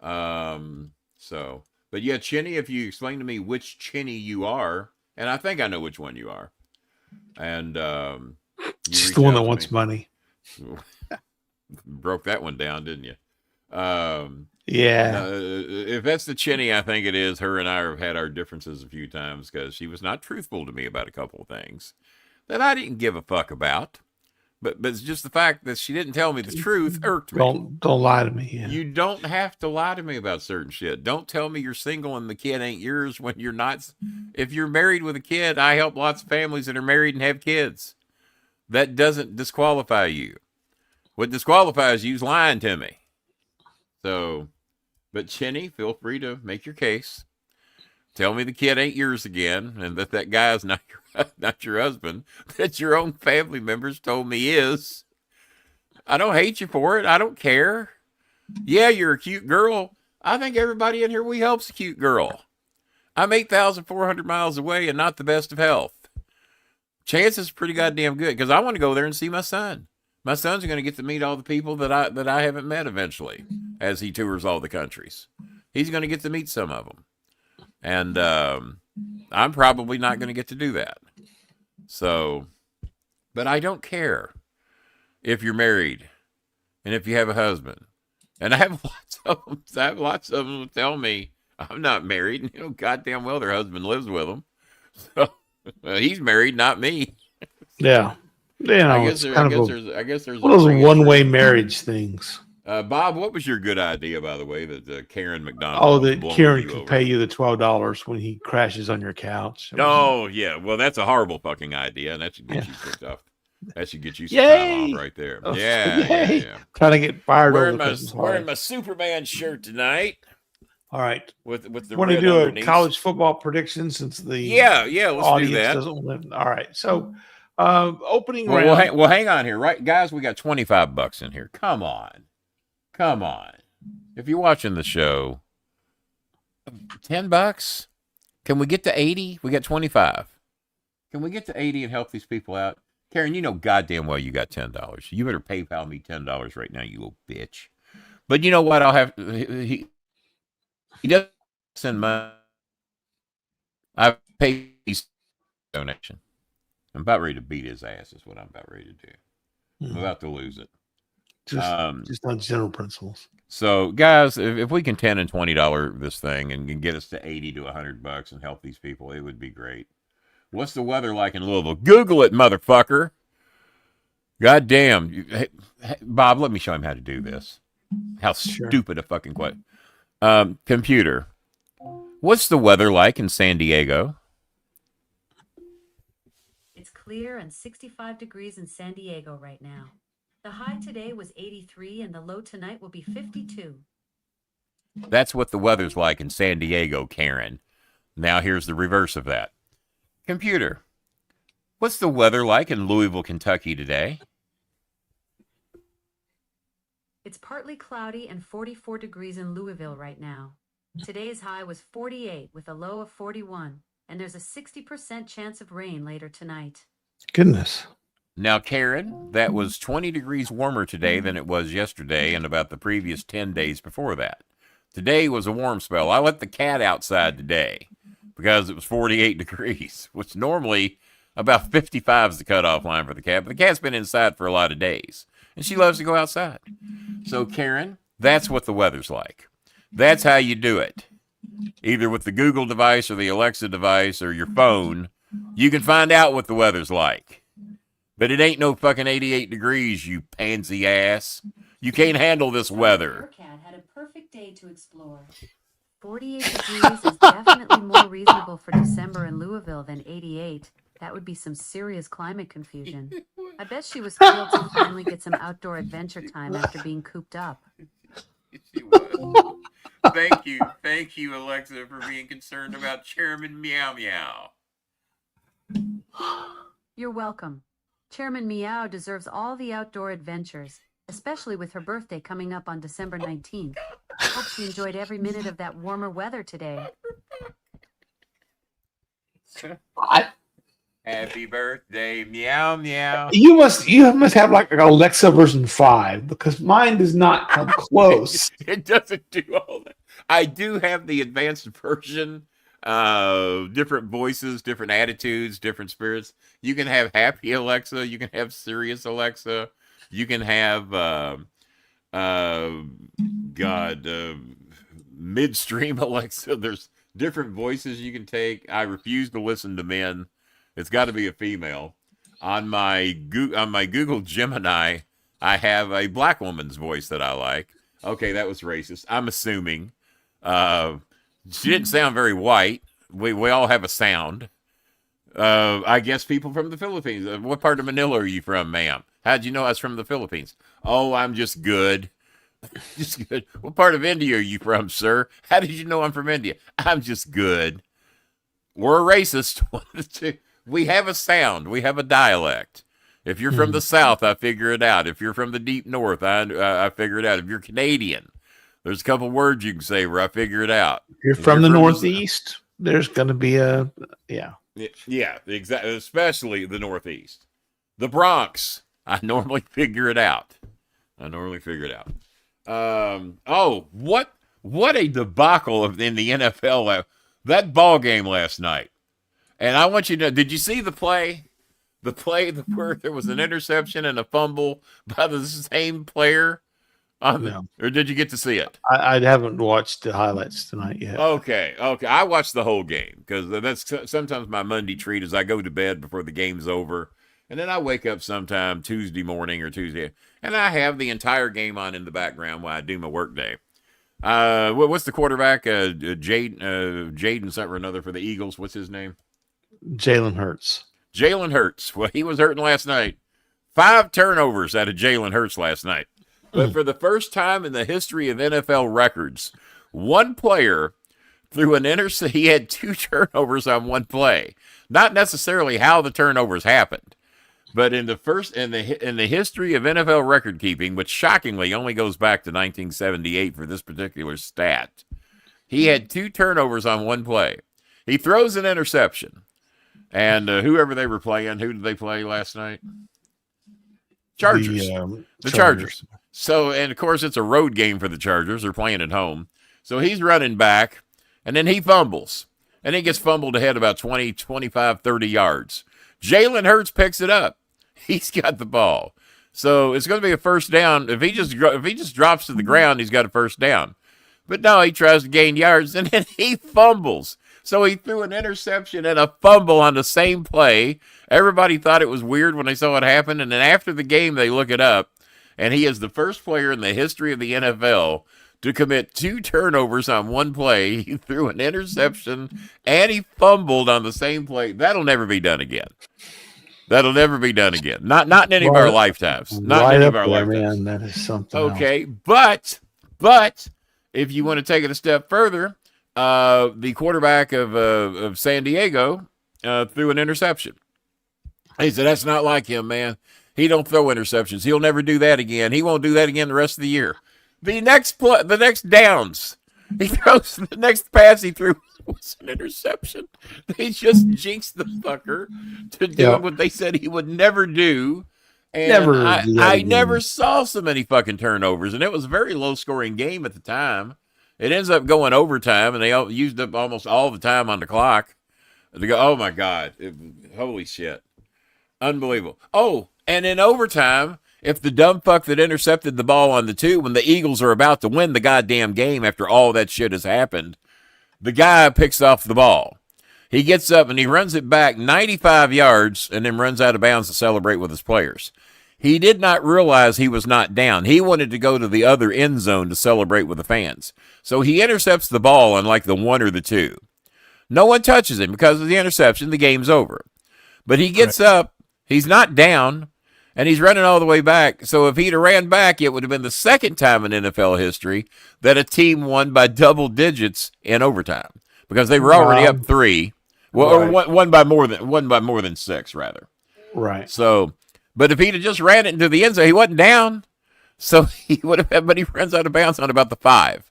But yeah, Chinny, if you explain to me which Chinny you are, and I think I know which one you are. And just the one that wants money. Broke that one down, didn't you? Yeah. If that's the Chinny, I think it is. Her and I have had our differences a few times because she was not truthful to me about a couple of things that I didn't give a fuck about. But it's just the fact that she didn't tell me the truth irked me. Don't lie to me. Yeah. You don't have to lie to me about certain shit. Don't tell me you're single and the kid ain't yours when you're not. If you're married with a kid, I help lots of families that are married and have kids. That doesn't disqualify you. What disqualifies you is lying to me. So, but Chinny, feel free to make your case. Tell me the kid ain't yours again, and that guy is not your husband, that your own family members told me is. I don't hate you for it. I don't care. Yeah, you're a cute girl. I think everybody in here, we help's a cute girl. I'm 8,400 miles away and not the best of health. Chances pretty goddamn good, because I want to go there and see my son. My son's going to get to meet all the people that I haven't met eventually as he tours all the countries. He's going to get to meet some of them. And I'm probably not going to get to do that. So, but I don't care if you're married and if you have a husband. And I have lots of them. Who tell me I'm not married. And, goddamn well their husband lives with them. So he's married, not me. Yeah. Yeah. I guess there's one of those one-way marriage things. Bob, what was your good idea, by the way, that Karen McDonald? Oh, that Karen can pay you the $12 when he crashes on your couch. Oh, yeah. Well, that's a horrible fucking idea, and that should get you kicked off. That should get you some time off right there. Oh, Yeah. Trying to get fired wearing my Superman shirt tonight. All right. With the want to do underneath. A college football prediction since the let's do that. All right. So opening round. Well, hang on here, right, guys? We got $25 in here. Come on. If you're watching the show, $10. Can we get to 80? We got 25. Can we get to 80 and help these people out? Karen, you know goddamn well you got $10. You better PayPal me $10 right now, you little bitch. But you know what? I'll have he doesn't send money. I pay his donation. I'm about ready to beat his ass. Is what I'm about ready to do. I'm about to lose it. Just on general principles. So, guys, if we can $10 and $20 this thing and can get us to $80 to $100 and help these people, it would be great. What's the weather like in Louisville? Google it, motherfucker. God damn. Hey, Bob, let me show him how to do this. How stupid a fucking question. Computer, what's the weather like in San Diego? It's clear and 65 degrees in San Diego right now. The high today was 83 and the low tonight will be 52. That's what the weather's like in San Diego, Karen. Now here's the reverse of that. Computer, what's the weather like in Louisville, Kentucky today? It's partly cloudy and 44 degrees in Louisville right now. Today's high was 48 with a low of 41, and there's a 60% chance of rain later tonight. Goodness. Now, Karen, that was 20 degrees warmer today than it was yesterday and about the previous 10 days before that. Today was a warm spell. I let the cat outside today because it was 48 degrees, which normally about 55 is the cutoff line for the cat. But the cat's been inside for a lot of days, and she loves to go outside. So, Karen, that's what the weather's like. That's how you do it. Either with the Google device or the Alexa device or your phone, you can find out what the weather's like. But it ain't no fucking 88 degrees, you pansy ass. You can't handle this weather. Your cat had a perfect day to explore. 48 degrees is definitely more reasonable for December in Louisville than 88. That would be some serious climate confusion. I bet she was thrilled to finally get some outdoor adventure time after being cooped up. She was. Thank you, Alexa, for being concerned about Chairman Meow Meow. You're welcome. Chairman Meow deserves all the outdoor adventures, especially with her birthday coming up on December 19th. Hope she enjoyed every minute of that warmer weather today. Happy birthday, Meow Meow. You must have like an Alexa version 5 because mine does not come close. It doesn't do all that. I do have the advanced version. Different voices, different attitudes, different spirits. You can have happy Alexa, you can have serious Alexa, you can have midstream Alexa. There's different voices you can take. I refuse to listen to men. It's got to be a female. On my Google Gemini, I have a black woman's voice that I like. Okay, that was racist. I'm assuming. She didn't sound very white. We all have a sound. I guess people from the Philippines. What part of Manila are you from, ma'am? How'd you know I was from the Philippines? Oh, I'm just good. Just good. What part of India are you from, sir? How did you know I'm from India? I'm just good. We're a racist. We have a sound. We have a dialect. If you're from the South, I figure it out. If you're from the deep North, I figure it out. If you're Canadian, there's a couple words you can say where I figure it out. If you're from the Northeast, there's going to be yeah, exactly. Especially the Northeast, the Bronx. I normally figure it out. What a debacle in the NFL. That ball game last night. And I want you to know, did you see the play? The play where there was an interception and a fumble by the same player? Or did you get to see it? I haven't watched the highlights tonight yet. Okay. I watched the whole game because that's sometimes my Monday treat is I go to bed before the game's over. And then I wake up sometime Tuesday morning or Tuesday, and I have the entire game on in the background while I do my work day. What's the quarterback? Jaden something or another for the Eagles. What's his name? Jalen Hurts. Jalen Hurts. Well, he was hurting last night. 5 turnovers out of Jalen Hurts last night. But for the first time in the history of NFL records, one player threw an interception. He had 2 turnovers on one play. Not necessarily how the turnovers happened, but in the history of NFL record keeping, which shockingly only goes back to 1978 for this particular stat, he had 2 turnovers on one play. He throws an interception. And whoever they were playing, who did they play last night? Chargers. The Chargers. So, and of course, it's a road game for the Chargers. They're playing at home. So he's running back, and then he fumbles. And he gets fumbled ahead about 20, 25, 30 yards. Jalen Hurts picks it up. He's got the ball. So it's going to be a first down. If he just drops to the ground, he's got a first down. But no, he tries to gain yards, and then he fumbles. So he threw an interception and a fumble on the same play. Everybody thought it was weird when they saw it happen. And then after the game, they look it up. And he is the first player in the history of the NFL to commit 2 turnovers on one play. He threw an interception and he fumbled on the same play. That'll never be done again. Not in any of our lifetimes. Not in any of our lifetimes. Man, that is something okay, else. But if you want to take it a step further, the quarterback of San Diego threw an interception. He said, that's not like him, man. He don't throw interceptions. He'll never do that again. He won't do that again the rest of the year. The next downs, he throws the next pass he threw was an interception. They just jinxed the fucker to do what they said he would never do. And I never saw so many fucking turnovers, and it was a very low-scoring game at the time. It ends up going overtime, and they used up almost all the time on the clock. They go, oh, my God. Holy shit. Unbelievable. Oh, and in overtime, if the dumb fuck that intercepted the ball on the 2, when the Eagles are about to win the goddamn game after all that shit has happened, the guy picks off the ball. He gets up and he runs it back 95 yards and then runs out of bounds to celebrate with his players. He did not realize he was not down. He wanted to go to the other end zone to celebrate with the fans. So he intercepts the ball on like the 1 or the 2. No one touches him because of the interception. The game's over. But he gets up. He's not down. And he's running all the way back. So if he'd have ran back, it would have been the second time in NFL history that a team won by double digits in overtime because they were already up 3. Well, or won by more than 6, rather. Right. So, but if he'd have just ran it into the end zone, he wasn't down. So he would have. But he runs out of bounds on about the 5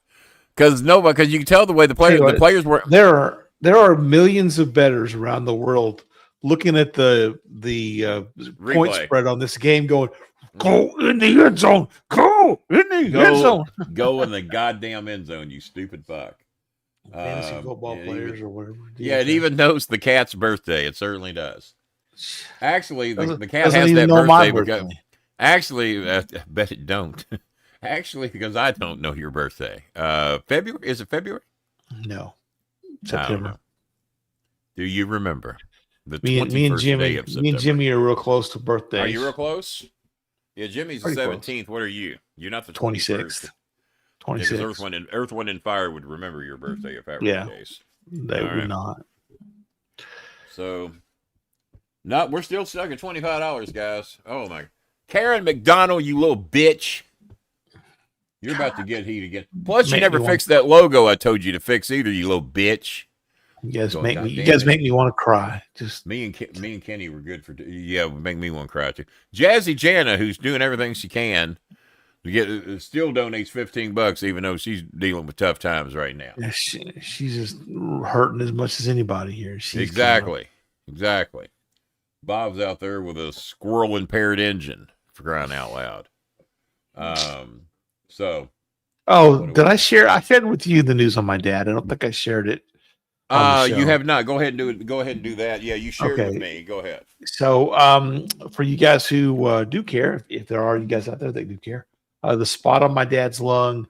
because you can tell the way the players were. There are millions of bettors around the world looking at the point spread on this game going, go in the end zone. Go in the end zone. Go in the goddamn end zone, you stupid fuck. Fantasy football players or whatever. It even knows the cat's birthday. It certainly does. Actually, the cat has that birthday. Actually, I bet it don't. Actually, because I don't know your birthday. February? Is it February? No. September. Do you remember? The Me 21st and Jimmy, day of September. me and Jimmy are real close to birthdays. Are you real close? Yeah, Jimmy's the Pretty 17th. close. What are you? You're not the 26th. 21st. Because 26th. Earth, Wind, and Fire would remember your birthday if that were Yeah. the case. They All would right. not. So, we're still stuck at $25, guys. Oh my! Karen McDonald, you little bitch! You're about to get heat again. Plus, you never fixed that logo I told you to fix either, you little bitch. You guys Going, make me. "God You damn guys it." make me want to cry. Just Me and Kenny were good for. Yeah, would make me want to cry too. Jazzy Jana, who's doing everything she can to get, still donates $15, even though she's dealing with tough times right now. yeah, she's just hurting as much as anybody here. She's Exactly. Bob's out there with a squirrel impaired engine, for crying out loud. So. Oh, did I share? I shared with you the news on my dad. I don't think I shared it. You have not. Go ahead and do it. Go ahead and do that. Yeah, you shared it with me. Go ahead. So, for you guys who do care, if there are you guys out there that do care, the spot on my dad's lung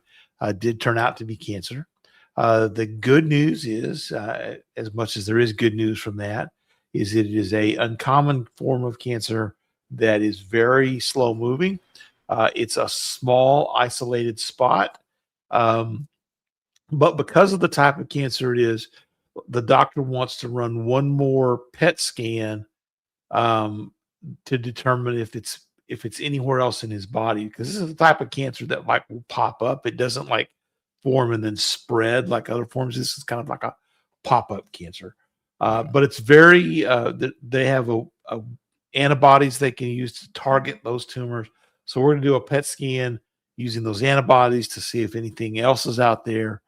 did turn out to be cancer. The good news is, as much as there is good news from that, is it is a uncommon form of cancer that is very slow moving. It's a small isolated spot, but because of the type of cancer it is, the doctor wants to run one more PET scan to determine if it's anywhere else in his body, because this is the type of cancer that like will pop up. It doesn't like form and then spread like other forms. This is kind of like a pop-up cancer, but it's very they have a antibodies they can use to target those tumors. So we're going to do a PET scan using those antibodies to see if anything else is out there.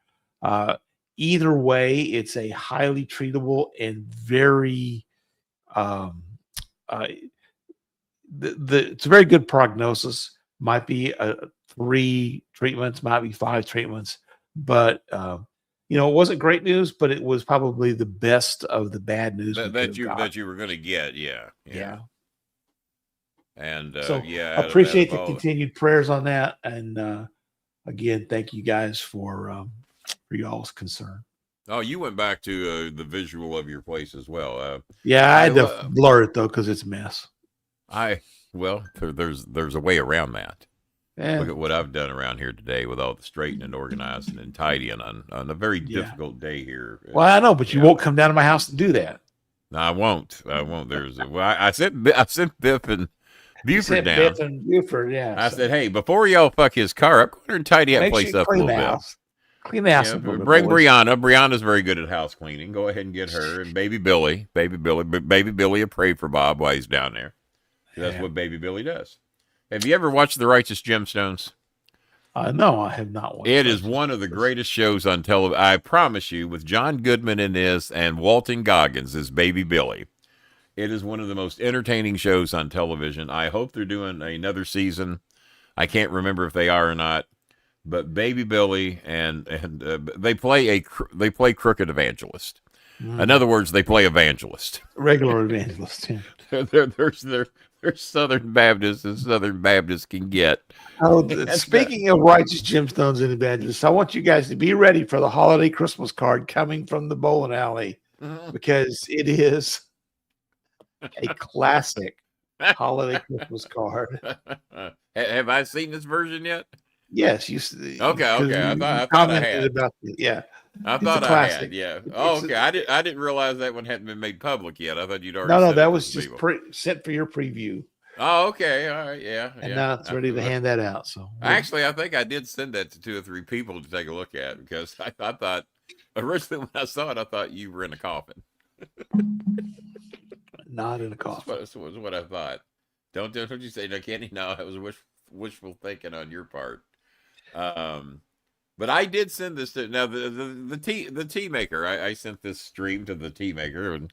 Either way, it's a highly treatable and very it's a very good prognosis. Might be 3 treatments, might be 5 treatments, but it wasn't great news, but it was probably the best of the bad news that you were going to get. Yeah. And appreciate the continued prayers on that. And again, thank you guys for y'all's concern. Oh, you went back to the visual of your place as well. I had to blur it though because it's a mess. There's a way around that. Yeah. Look at what I've done around here today with all the straightening and organizing and tidying on a very difficult day here. Well, I know, but you won't come down to my house to do that. No, I won't. I sent Biff and Buford down. Biff and Buford, I said, hey, before y'all fuck his car up, go ahead and tidy that place up a little bit. Clean the house. Bring Brianna. Brianna's very good at house cleaning. Go ahead and get her. And Baby Billy will pray for Bob while he's down there. That's what Baby Billy does. Have you ever watched The Righteous Gemstones? No, I have not watched it. It is one of the greatest shows on television. I promise you, with John Goodman in this and Walton Goggins as Baby Billy. It is one of the most entertaining shows on television. I hope they're doing another season. I can't remember if they are or not. But Baby Billy and they play crooked evangelist. In other words, they play evangelist. Regular evangelist. Yeah. They're Southern Baptists, and Southern Baptists can get. Oh, speaking of righteous gemstones and evangelists, I want you guys to be ready for the holiday Christmas card coming from the Bolin Alley, because it is a classic holiday Christmas card. Have I seen this version yet? Yes, you. Okay. I thought I had. I thought I had. Yeah. Oh, okay. I didn't realize that one hadn't been made public yet. I thought you'd already. No, that was just sent for your preview. Oh, okay. All right. Yeah. And now it's ready to hand that out. So actually, I think I did send that to 2 or 3 people to take a look at, because I thought originally when I saw it, I thought you were in a coffin. Not in a coffin. That's what I thought. Don't you say no, Kenny? No, that was wishful thinking on your part. But I did send this to the tea maker. I sent this stream to the tea maker, and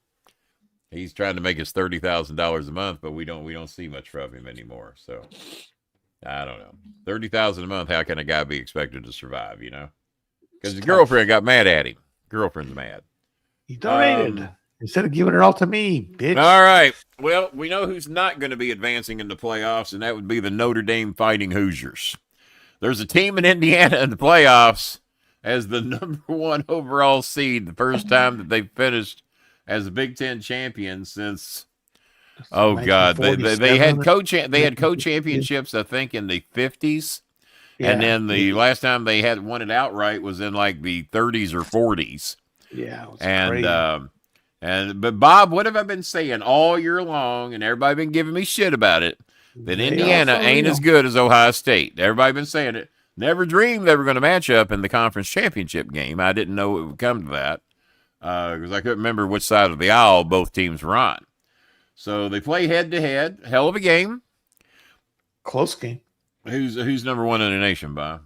he's trying to make us $30,000 a month, but we don't see much from him anymore. So I don't know. $30,000 a month. How can a guy be expected to survive? Because his girlfriend got mad at him. Girlfriend's mad. He donated instead of giving it all to me, bitch. All right. Well, we know who's not going to be advancing in the playoffs, and that would be the Notre Dame Fighting Hoosiers. There's a team in Indiana in the playoffs as the number 1 overall seed, the first time that they've finished as a Big Ten champion since. That's Oh God, they had 1947. co-championships, I think, in the 50s, and Yeah, then the last time they had won it outright was in like the 30s or 40s. yeah, it was And crazy. but Bob, what have I been saying all year long? And everybody been giving me shit about it. That They Indiana also, ain't as good as Ohio State. Everybody been saying it. Never dreamed they were going to match up in the conference championship game. I didn't know it would come to that because I couldn't remember which side of the aisle both teams were on. So they play head to head. Hell of a game. close game. Who's number one in the nation, Bob?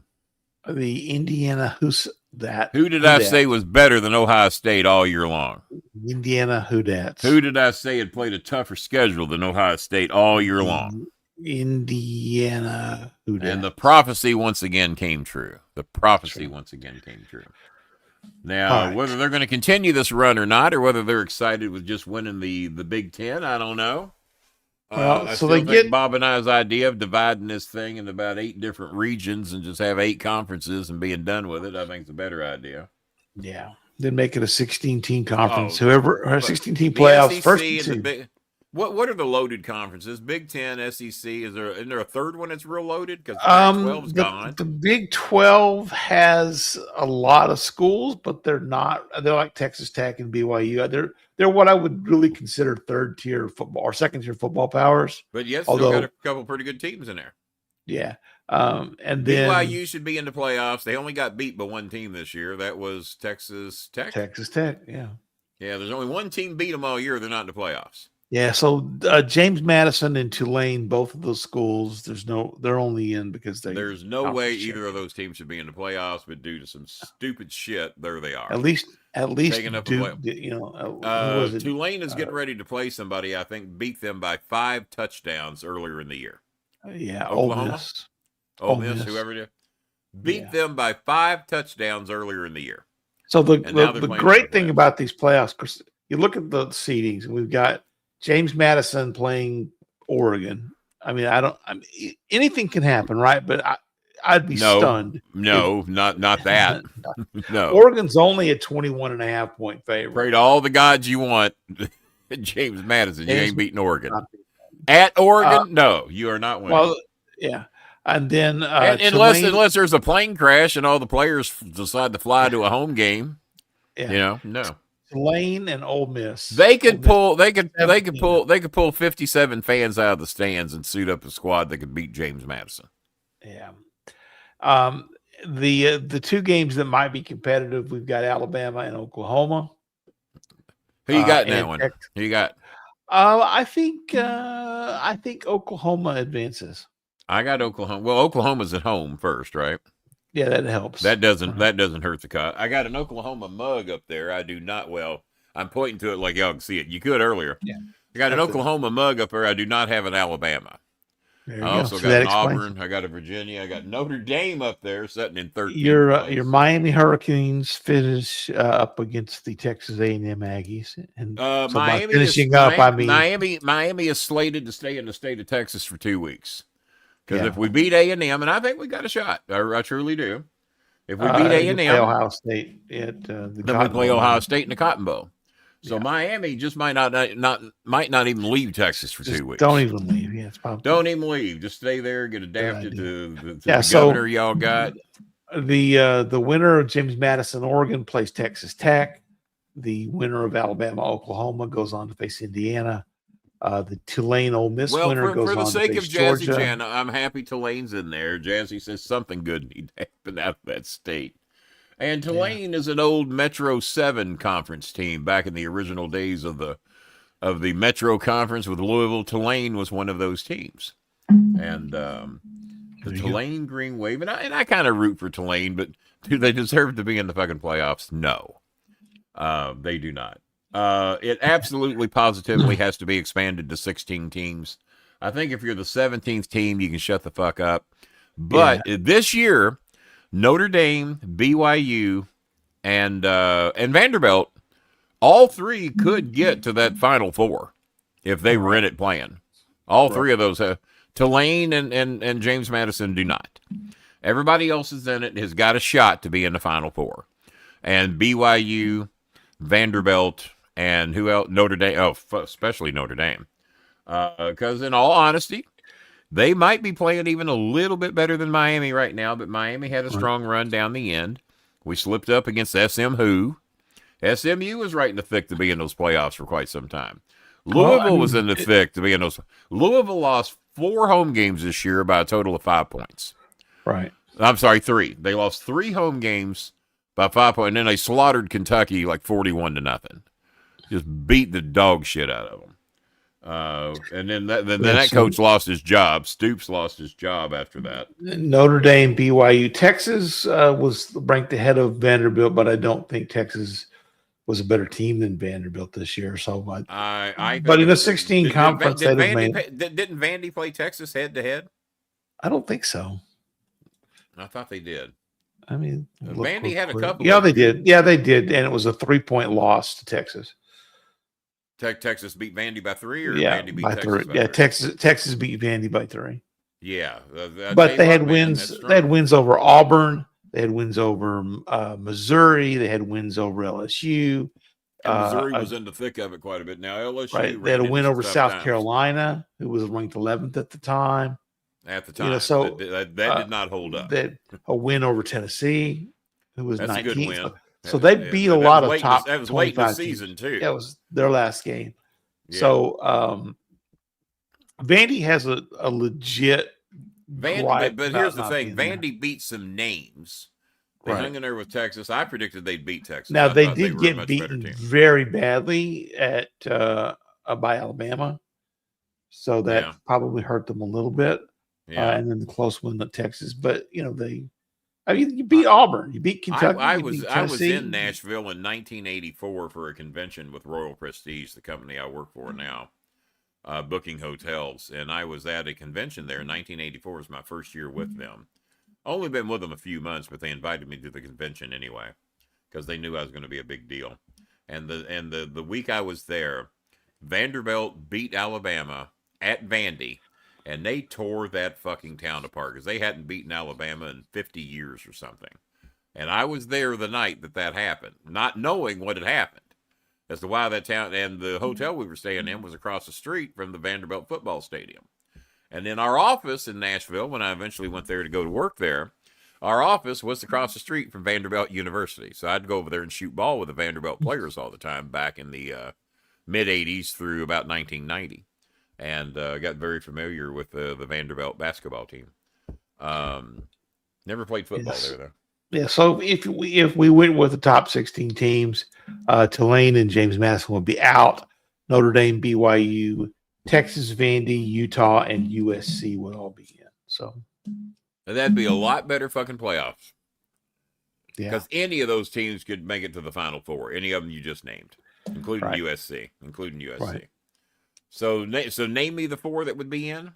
The Indiana, who's that? Who did I say was better than Ohio State all year long? Indiana, who dat? Who did I say had played a tougher schedule than Ohio State all year long? Indiana, who dat? And the prophecy once again came true. Now, Right. whether they're going to continue this run or not, or whether they're excited with just winning the Big Ten, I don't know. Well, I so still they think get- Bob and I's idea of dividing this thing into about 8 different regions and just have 8 conferences and being done with it, I think is a better idea. Yeah. Then make it a 16-team conference. Oh, Whoever, or 16-team The playoffs, SEC first and the two. big, what are the loaded conferences? Big Ten, SEC. Isn't there a third one that's real loaded? Because the Big 12's gone. The Big 12 has a lot of schools, but they're like Texas Tech and BYU. They're what I would really consider third tier football or second tier football powers. But yes, although- they've got a couple pretty good teams in there. Yeah. And then BYU should be in the playoffs. They only got beat by one team this year. That was Texas Tech. Texas Tech. Yeah. Yeah, there's only one team beat them all year. They're not in the playoffs. Yeah. So James Madison and Tulane, both of those schools, they're only in because There's no way conference either of those teams should be in the playoffs, but due to some stupid shit, there they are. At least Taking up a Duke, play- who was it? Tulane is getting ready to play somebody, I think, beat them by 5 touchdowns earlier in the year. Yeah, Oklahoma? Ole Miss. Ole Ole Miss, Miss. whoever it is. Beat Yeah. them by 5 touchdowns earlier in the year. So And now the they're playing great for the thing playoffs. about these playoffs, Chris, you look at the seedings, and we've got James Madison playing Oregon. I mean, anything can happen, right? But I'd be stunned. No, not that. No. Oregon's only a 21.5 point favorite. Pray to all the gods you want. James Madison, you James- ain't beating Oregon. At Oregon, no, you are not winning. Well, yeah. And then unless there's a plane crash and all the players decide to fly to a home game, yeah. No. Tulane and Ole Miss. They could Ole Miss, pull 57 fans out of the stands and suit up a squad that could beat James Madison. Yeah. The two games that might be competitive, we've got Alabama and Oklahoma. Who you got in that and one? Texas. Who you got? I think Oklahoma advances. I got Oklahoma. Well, Oklahoma's at home first, right? Yeah, that helps. That doesn't hurt the cause. I got an Oklahoma mug up there. I do not. Well, I'm pointing to it like y'all can see it. You could earlier. Yeah. I got an That's Oklahoma mug up there. I do not have an Alabama. There you I go. also So got that an explains Auburn. I got a Virginia. I got Notre Dame up there, sitting in 13th your place. Miami Hurricanes finish up against the Texas A&M Aggies, and so by Miami finishing is, up, I mean Miami is slated to stay in the state of Texas for 2 weeks. Because Yeah. if we beat A&M, and I think we got a shot, I truly do. If we beat you A&M, play Ohio State at the then we Cotton play Bowl. Ohio State in the Cotton Bowl. So Yeah. Miami just might not even leave Texas for Just 2 weeks. don't even leave. Yeah, it's probably Don't even leave. Just stay there, get adapted to the Yeah, so- governor y'all got. the winner of James Madison, Oregon plays Texas Tech. The winner of Alabama, Oklahoma goes on to face Indiana. The Tulane Ole Miss Well, winner goes for the on sake to of face Jazzy Georgia. Jan, I'm happy Tulane's in there. Jazzy says something good need to happen out of that state. And Tulane is an old Metro 7 conference team back in the original days of the Metro Conference with Louisville. Tulane was one of those teams. And the There you Tulane Green Wave, and I kind of root for Tulane, but do they deserve to be in the fucking playoffs? No. They do not. It absolutely positively has to be expanded to 16 teams. I think if you're the 17th team, you can shut the fuck up. But this year, Notre Dame, BYU, and Vanderbilt, all three could get to that Final Four if they were in it playing. All three of those, Tulane and James Madison do not. Everybody else is in it, has got a shot to be in the Final Four. And BYU, Vanderbilt, And who else? Notre Dame. Oh, especially Notre Dame. Because in all honesty, they might be playing even a little bit better than Miami right now, but Miami had a strong run down the end. We slipped up against SMU. SMU was right in the thick to be in those playoffs for quite some time. Louisville was in the thick to be in those. Louisville lost 4 home games this year by a total of 5 points. Right. I'm sorry, 3. They lost 3 home games by 5 points, and then they slaughtered Kentucky like 41-0. Just beat the dog shit out of them. And then that coach lost his job. Stoops lost his job after that. Notre Dame, BYU, Texas was ranked ahead of Vanderbilt, but I don't think Texas was a better team than Vanderbilt this year. So, but in the 16 conference, didn't Vandy play Texas head to head? I don't think so. I thought they did. I mean, Vandy had a couple. Yeah, they did. Yeah, they did, and it was a 3-point loss to Texas. Texas beat Vandy by 3, or yeah, Vandy beat by Texas 3. by 3? Texas beat Vandy by 3. Yeah, but they had wins. They had wins over Auburn. They had wins over Missouri. They had wins over LSU. And Missouri was in the thick of it quite a bit. Now LSU, right? They had a win over South Carolina, who was ranked 11th at the time. So that did not hold up. That a win over Tennessee, who was 19th. That's a good win. So they beat a lot of top. That was late in the season too. That was their last game. Yeah. So Vandy has a legit. Vandy, but here's the thing: Vandy beat some names. They hung in there with Texas. I predicted they'd beat Texas. Now they did get beaten very badly at by Alabama, so that probably hurt them a little bit. Yeah. And then the close win at Texas, but you beat Auburn, you beat Kentucky. I was in Nashville in 1984 for a convention with Royal Prestige, the company I work for now, booking hotels, and I was at a convention there. 1984 was my first year with them. Only been with them a few months, but they invited me to the convention anyway because they knew I was going to be a big deal. And the week I was there, Vanderbilt beat Alabama at Vandy. And they tore that fucking town apart because they hadn't beaten Alabama in 50 years or something. And I was there the night that happened, not knowing what had happened as to why that town, and the hotel we were staying in was across the street from the Vanderbilt football stadium. And then our office in Nashville, when I eventually went there to go to work there, our office was across the street from Vanderbilt University. So I'd go over there and shoot ball with the Vanderbilt players all the time back in the mid-'80s through about 1990. And got very familiar with the Vanderbilt basketball team. Never played football there, though. Yeah, so if we went with the top 16 teams, Tulane and James Madison would be out. Notre Dame, BYU, Texas, Vandy, Utah, and USC would all be in. So and that'd be a lot better fucking playoffs. Yeah, because any of those teams could make it to the Final Four. Any of them you just named, including USC. Right. So name me the 4 that would be in.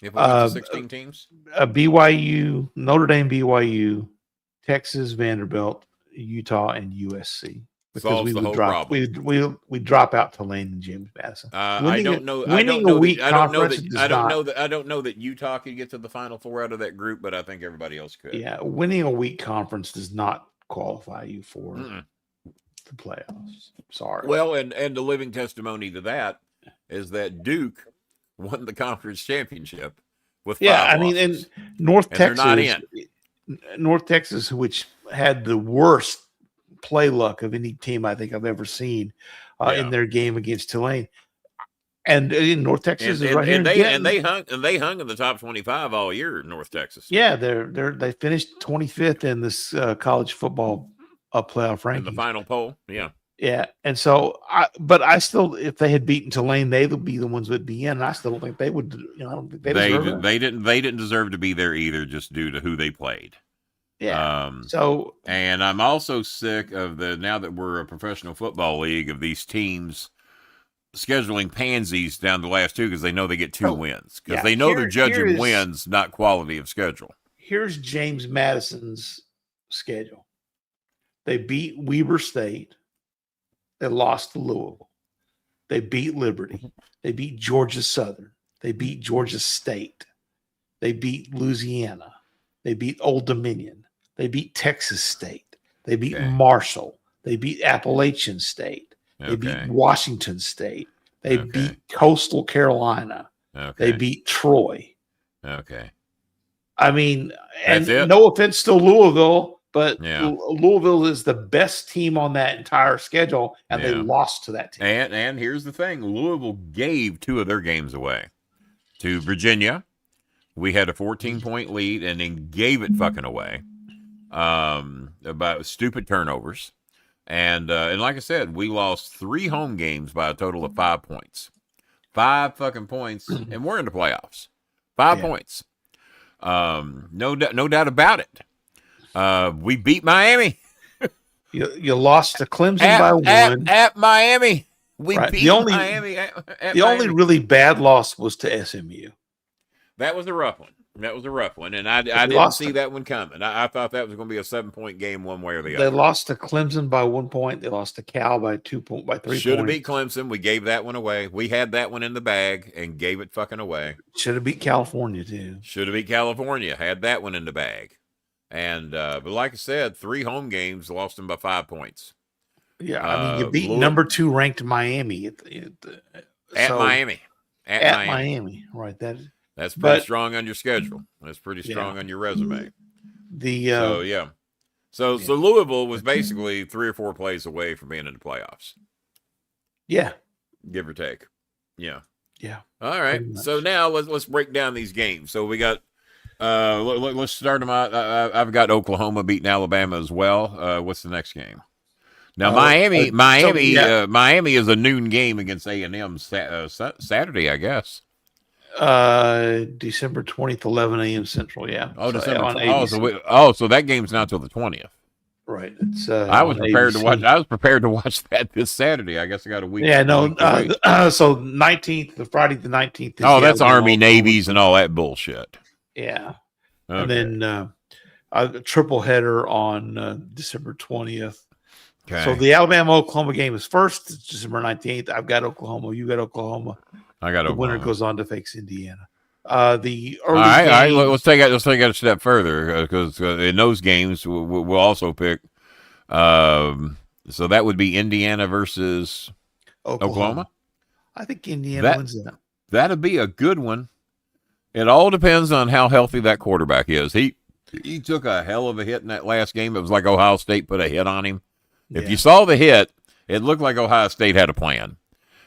If it was 16 teams, BYU, Notre Dame, BYU, Texas, Vanderbilt, Utah, and USC. Because we would drop. We drop out Tulane and James Madison. I don't know that Utah could get to the Final Four out of that group, but I think everybody else could. Yeah, winning a weak conference does not qualify you for the playoffs. Sorry. Well, and the living testimony to that is that Duke won the conference championship with 5 losses. And North Texas, which had the worst play luck of any team I think I've ever seen in their game against Tulane, and in North Texas is right here. And they hung in the top 25 all year in North Texas. Yeah, they finished 25th in this college football playoff ranking. In the final poll, yeah. Yeah, and so, I still, if they had beaten Tulane, they would be the ones that would be in. And I still don't think they would. I don't think they didn't deserve to be there either, just due to who they played. Yeah. And I'm also sick of now that we're a professional football league, of these teams scheduling pansies down the last 2 because they know they get 2 wins because they know they're judging wins, not quality of schedule. Here's James Madison's schedule. They beat Weber State. They lost to Louisville. They beat Liberty. They beat Georgia Southern. They beat Georgia State. They beat Louisiana. They beat Old Dominion. They beat Texas State. They beat Marshall. They beat Appalachian State. They beat Washington State. They beat Coastal Carolina. They beat Troy. Okay. I mean, and no offense to Louisville, but Louisville is the best team on that entire schedule, and they lost to that team. And here's the thing. Louisville gave 2 of their games away. To Virginia, we had a 14-point lead and then gave it fucking away about stupid turnovers. And like I said, we lost 3 home games by a total of 5 points. 5 fucking points, and we're in the playoffs. 5 points. No doubt about it. We beat Miami. You lost to Clemson by 1 at Miami. We beat Miami. The only really bad loss was to SMU. That was a rough one. And I didn't see that one coming. I thought that was going to be a 7-point game one way or the other. They lost to Clemson by 1 point. They lost to Cal by 3 points. Should have beat Clemson. We gave that one away. We had that one in the bag and gave it fucking away. Should have beat California too. Should have beat California. Had that one in the bag. And but like I said, 3 home games, lost them by 5 points. Yeah, I mean, you beat number 2 ranked Miami at Miami. At Miami, right? That's pretty strong on your schedule. That's pretty strong on your resume. So Louisville was basically 3 or 4 plays away from being in the playoffs. Yeah, give or take. Yeah. All right. So now let's break down these games. So we got. Let's start them out. I've got Oklahoma beating Alabama as well. What's the next game? Now Miami is a noon game against A&M Saturday, I guess. December 20th, 11 a.m. Central. Yeah. Oh, so that game's not till the 20th. Right. It's. I was prepared to watch. I was prepared to watch that this Saturday. I guess I got a week. Yeah. No. So 19th, the Friday the 19th. That's Army, Navies, and all that bullshit. Yeah. Okay. And then a triple header on December 20th. Okay. So the Alabama-Oklahoma game is first. It's December 19th. I've got Oklahoma. You got Oklahoma. I got the winner goes on to face Indiana. The early all right, let's take it a step further because in those games we'll also pick. So that would be Indiana versus Oklahoma. I think Indiana wins that. That'd be a good one. It all depends on how healthy that quarterback is. He took a hell of a hit in that last game. It was like Ohio State put a hit on him. If you saw the hit, it looked like Ohio State had a plan.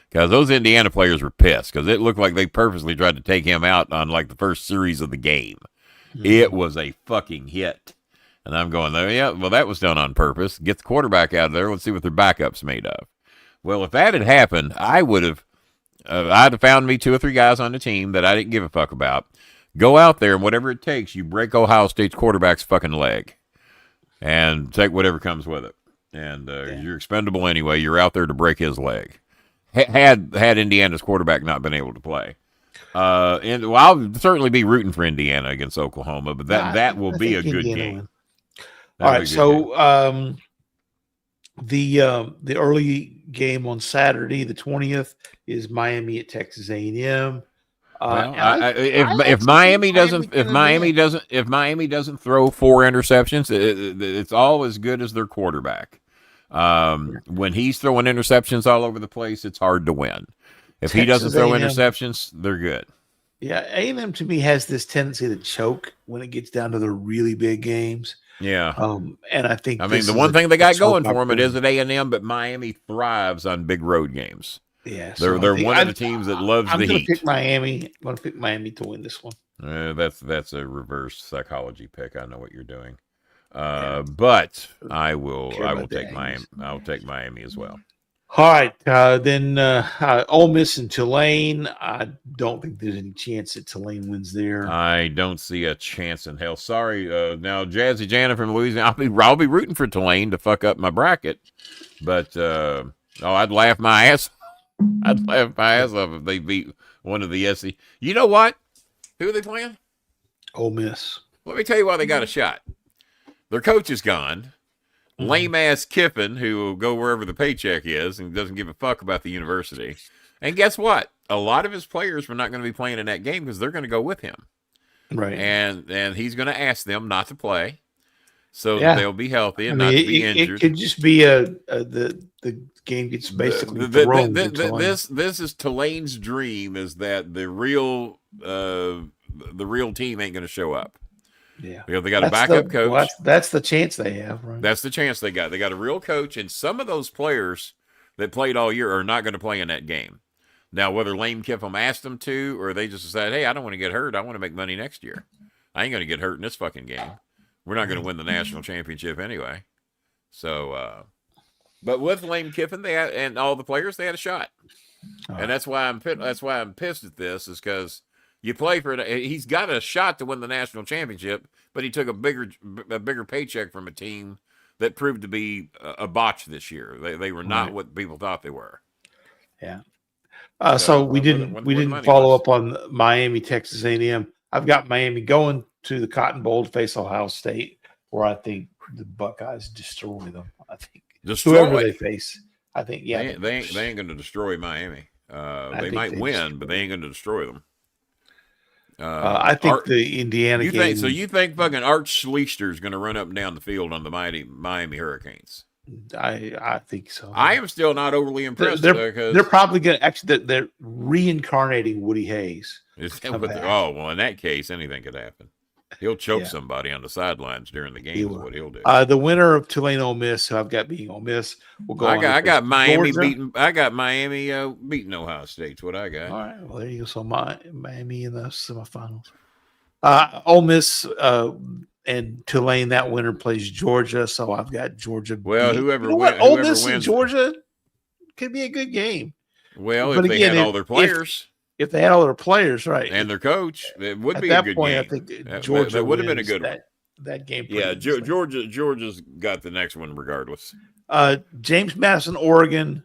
Because those Indiana players were pissed because it looked like they purposely tried to take him out on like the first series of the game. Mm-hmm. It was a fucking hit. And I'm going, well, that was done on purpose. Get the quarterback out of there. Let's see what their backup's made of. Well, if that had happened, I would have, I'd have found me 2 or 3 guys on the team that I didn't give a fuck about. Go out there and whatever it takes, you break Ohio State's quarterback's fucking leg and take whatever comes with it. And you're expendable anyway. You're out there to break his leg. Had Indiana's quarterback not been able to play, and I'll certainly be rooting for Indiana against Oklahoma, but that will be a good game. All right, so the early game on Saturday, the 20th, is Miami at Texas A&M. If Miami doesn't throw 4 interceptions, it's all as good as their quarterback. When he's throwing interceptions all over the place, it's hard to win. If he doesn't throw interceptions, they're good. Yeah, A&M to me has this tendency to choke when it gets down to the really big games. Yeah. And I think the one thing they got going for them, it is at A&M, but Miami thrives on big road games. Yeah, so they're one of the teams that loves the heat. I'm going to pick Miami to win this one. That's a reverse psychology pick. I know what you're doing. But I will take Miami. I'll take Miami as well. All right. Then Ole Miss and Tulane. I don't think there's any chance that Tulane wins there. I don't see a chance in hell. Sorry. Now Jazzy Jana from Louisiana. I'll be rooting for Tulane to fuck up my bracket. But I'd laugh my ass. I'd laugh my ass off if they beat one of the SEC. You know what? Who are they playing? Ole Miss. Let me tell you why they got a shot. Their coach is gone. Mm-hmm. Lame-ass Kiffin, who will go wherever the paycheck is and doesn't give a fuck about the university. And guess what? A lot of his players were not going to be playing in that game because they're going to go with him. Right. And he's going to ask them not to play. so that they'll be healthy and not to be injured. It could just be the game gets basically thrown. This is Tulane's dream, is that the real team ain't going to show up. Yeah, because they got a backup coach. Well, that's the chance they have. Right? That's the chance they got. They got a real coach, and some of those players that played all year are not going to play in that game. Now, whether Lane Kiffin asked them to, or they just decided, hey, I don't want to get hurt. I want to make money next year. I ain't going to get hurt in this fucking game. We're not going to win the national championship anyway. So, but with Lane Kiffin, and all the players, they had a shot, and that's why I'm pissed at this, is because you play for it. He's got a shot to win the national championship, but he took a bigger paycheck from a team that proved to be a botch this year. They were not what people thought they were. Yeah. So we didn't follow up on Miami, Texas A&M. I've got Miami going to the Cotton Bowl to face Ohio State, where I think the Buckeyes destroy them. I think whoever they face. I think they ain't going to destroy Miami. They might win, but they ain't going to destroy them. I think the Indiana game. You think fucking Art Schlichter is going to run up and down the field on the Miami Hurricanes? I think so. I am still not overly impressed. They're probably going to they're reincarnating Woody Hayes. Well, in that case, anything could happen. He'll choke somebody on the sidelines during the game. Is what he'll do. The winner of Tulane Ole Miss, who I've got beating Ole Miss, will go. I got Miami beating. I got Miami beating Ohio State. What I got. All right. Well, there you go. So Miami in the semifinals. Ole Miss and Tulane. That winner plays Georgia. So I've got Georgia. Well, whoever wins, Ole Miss and Georgia could be a good game. Well, if they had all their players. If they had all their players, right, and their coach, it would be a good game. I think Georgia would have been a good one. That game. Yeah, Georgia's got the next one regardless. James Madison, Oregon.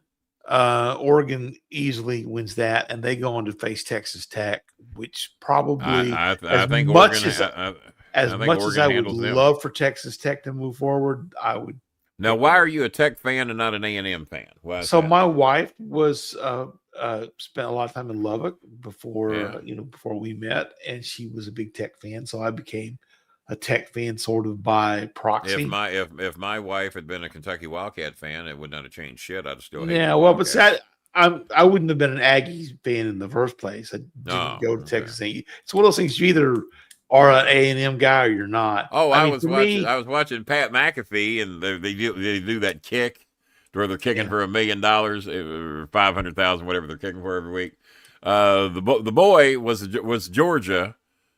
Oregon easily wins that, and they go on to face Texas Tech, which probably I think Oregon. As much as I would love for Texas Tech to move forward, I would. Now, why are you a Tech fan and not an A&M fan? So my wife was spent a lot of time in Lubbock before we met, and she was a big Tech fan, so I became a Tech fan sort of by proxy. If my wife had been a Kentucky Wildcat fan, it would not have changed shit. I'd have still but see, I wouldn't have been an Aggie fan in the first place. I didn't go to Texas A&M. It's one of those things, you either are an A&M guy or you're not. I was watching Pat McAfee, and they do that kick where they're kicking for $1 million or 500,000, whatever they're kicking for every week. The boy was Georgia,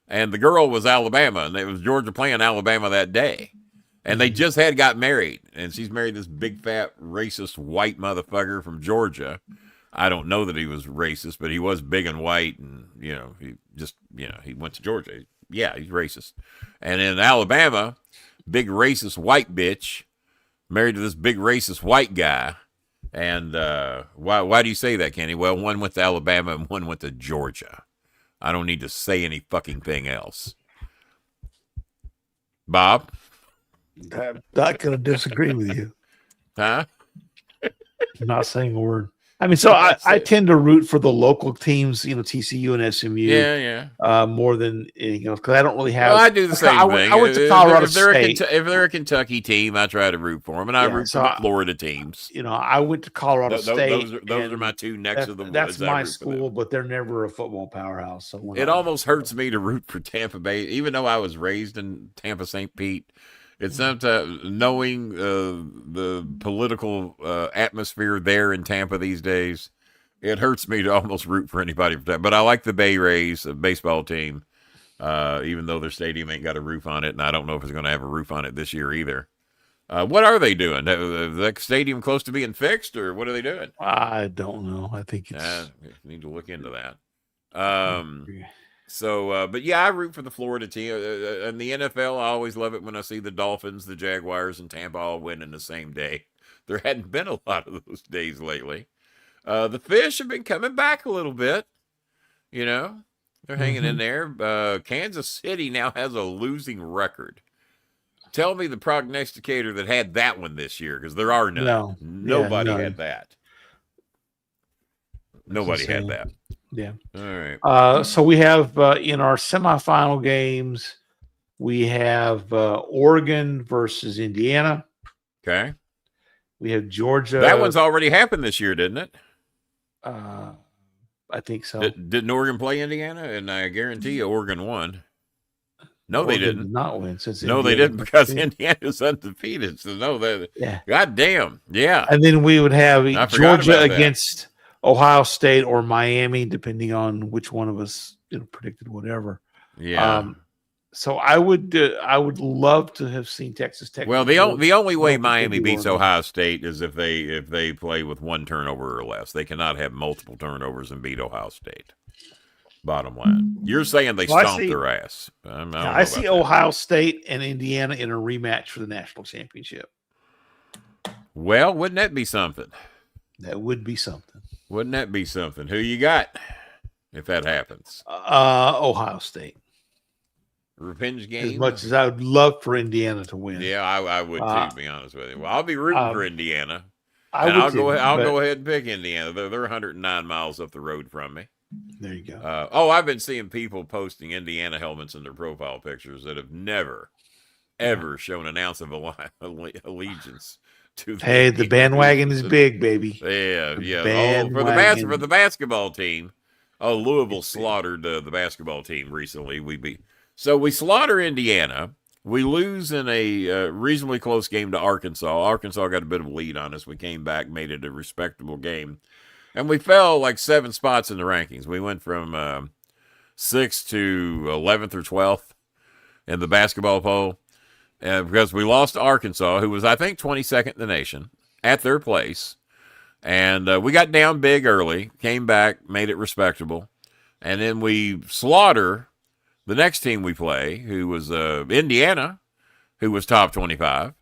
and the girl was Alabama, and it was Georgia playing Alabama that day. And they just got married, and she's married this big fat racist white motherfucker from Georgia. I don't know that he was racist, but he was big and white, and he went to Georgia. Yeah, he's racist. And in Alabama, big racist white bitch married to this big racist white guy. And why do you say that, Kenny? Well, one went to Alabama and one went to Georgia. I don't need to say any fucking thing else. Bob? I'm not going to disagree with you. Huh? I'm not saying a word. I mean, so I tend to root for the local teams, TCU and SMU. Yeah. More than anything else, because I don't really have. Well, I do the same thing. I went to Colorado State. If they're a Kentucky team, I try to root for them, and I root for the Florida teams. I went to Colorado State. Those are my two next to the woods. That's my school, but they're never a football powerhouse. So it almost hurts me to root for Tampa Bay, even though I was raised in Tampa St. Pete. It's sometimes knowing the political atmosphere there in Tampa these days, it hurts me to almost root for anybody. But I like the Bay Rays, a baseball team, even though their stadium ain't got a roof on it, and I don't know if it's going to have a roof on it this year either. What are they doing? Is that stadium close to being fixed, or what are they doing? I don't know. I think it's... need to look into that. So, but yeah, I root for the Florida team. And the NFL, I always love it when I see the Dolphins, the Jaguars, and Tampa all winning the same day. There hadn't been a lot of those days lately. The Fish have been coming back a little bit. They're hanging in there. Kansas City now has a losing record. Tell me the prognosticator that had that one this year, because there are none. No. Nobody had that. Nobody had that. Yeah. All right. So we have in our semifinal games, We have Oregon versus Indiana. Okay. We have Georgia. That one's already happened this year, didn't it? I think so. Didn't Oregon play Indiana? And I guarantee you Oregon won. No, Oregon they didn't. Did not win since no, Indiana they didn't because undefeated. Indiana's undefeated. So no, that. Yeah. God damn. Yeah. And then we would have I forgot Georgia about that. against Ohio State or Miami, depending on which one of us predicted whatever. Yeah. So I would love to have seen Texas Tech. Well, the only way think Miami they'd be beats Oregon. Ohio State is if they play with one turnover or less. They cannot have multiple turnovers and beat Ohio State. Bottom line, you're saying they Well, stomped their ass. I see Ohio State and Indiana in a rematch for the national championship. Well, wouldn't that be something? That would be something. Wouldn't that be something? Who you got if that happens? Ohio State. Revenge game. As much as I would love for Indiana to win. Yeah, I would too. To be honest with you, well, I'll be rooting for Indiana. I'll go ahead and pick Indiana. They're 109 miles up the road from me. There you go. I've been seeing people posting Indiana helmets in their profile pictures that have never, ever shown an ounce of allegiance to. The bandwagon is big, baby. Yeah, yeah. Bandwagon. For the basketball team. Oh, Louisville slaughtered the basketball team recently. So we slaughter Indiana. We lose in a reasonably close game to Arkansas. Arkansas got a bit of a lead on us. We came back, made it a respectable game. And we fell like 7 spots in the rankings. We went from 6th to 11th or 12th in the basketball poll because we lost to Arkansas, who was, I think, 22nd in the nation at their place. And we got down big early, came back, made it respectable. And then we slaughter the next team we play, who was Indiana, who was top 25.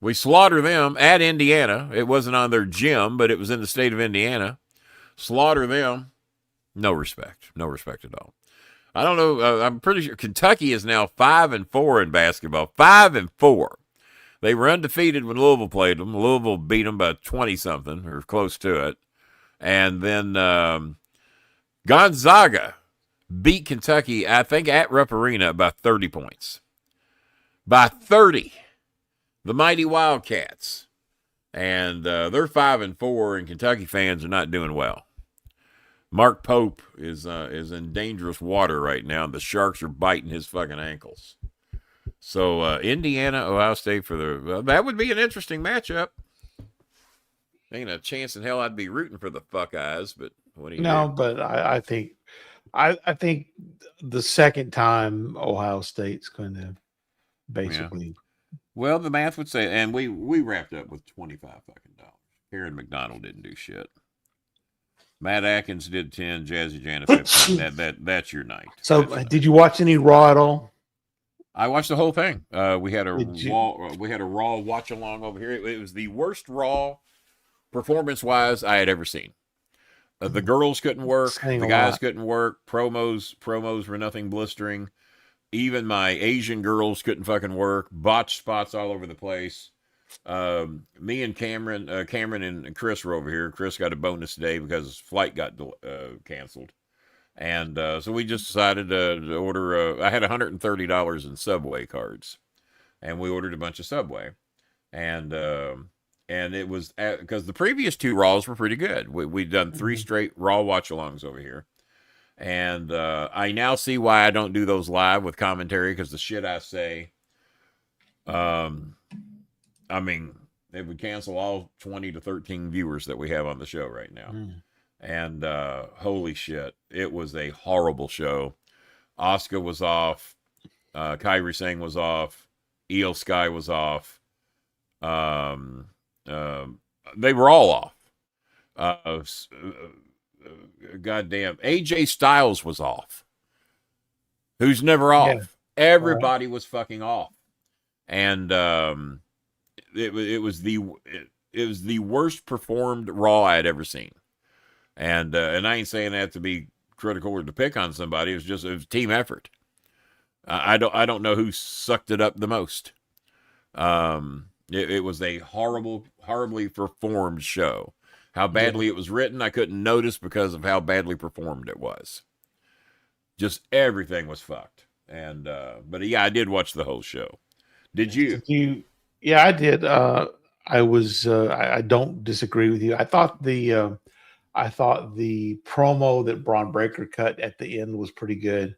We slaughter them at Indiana. It wasn't on their gym, but it was in the state of Indiana. Slaughter them. No respect. No respect at all. I don't know. I'm pretty sure Kentucky is now 5-4 in basketball. 5-4. They were undefeated when Louisville played them. Louisville beat them by 20-something or close to it. And then Gonzaga beat Kentucky, I think, at Rupp Arena by 30 points. By 30. The mighty Wildcats. And they're 5-4, and Kentucky fans are not doing well. Mark Pope is in dangerous water right now, and the Sharks are biting his fucking ankles. So Indiana, Ohio State that would be an interesting matchup. Ain't a chance in hell I'd be rooting for the Buckeyes, but what do you do? But I think the second time Ohio State's going to basically. Yeah. Well, the math would say, and we wrapped up with $25 fucking dollars. Karen McDonald didn't do shit. Matt Atkins did 10, Jazzy Janet 15. That's your night. So, did you watch any Raw at all? I watched the whole thing. We had a Raw watch along over here. It was the worst Raw performance-wise I had ever seen. The girls couldn't work. The guys couldn't work. Promos were nothing blistering. Even my Asian girls couldn't fucking work. Botched spots all over the place. Me and Cameron and Chris were over here. Chris got a bonus day because his flight got canceled. And so we just decided to order. I had $130 in Subway cards. And we ordered a bunch of Subway. And it was because the previous 2 Raws were pretty good. We'd done 3 straight Raw watch-alongs over here. And I now see why I don't do those live with commentary, because the shit I say, I mean, it would cancel all 20 to 13 viewers that we have on the show right now. And holy shit, it was a horrible show. Asuka was off. Kairi Singh was off. Io Sky was off. They were all off. Goddamn, AJ Styles was off. Who's never off? Yeah. Everybody was fucking off, and it was the worst performed Raw I had ever seen. And I ain't saying that to be critical or to pick on somebody. It was team effort. I don't know who sucked it up the most. It was a horribly performed show. How badly it was written, I couldn't notice because of how badly performed it was. Just everything was fucked. And but yeah, I did watch the whole show. Did you? Yeah, I did. I don't disagree with you. I thought the promo that Braun Breaker cut at the end was pretty good.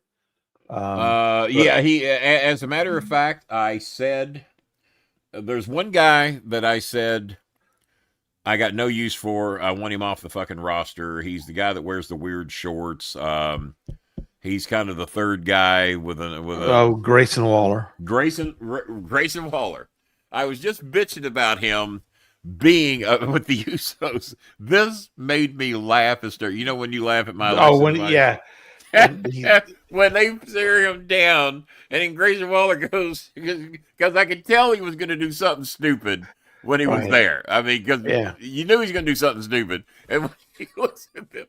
Yeah, he. As a matter of fact, I said there's one guy that I said I got no use for. I want him off the fucking roster. He's the guy that wears the weird shorts. He's kind of the third guy with a Grayson Waller. Grayson Waller. I was just bitching about him being with the Usos. This made me laugh hysterically. You know when you laugh at my yeah. When they tear him down, and then Grayson Waller goes, because I could tell he was going to do something stupid when he was there. I mean, because you knew he was going to do something stupid. And when he looks at them,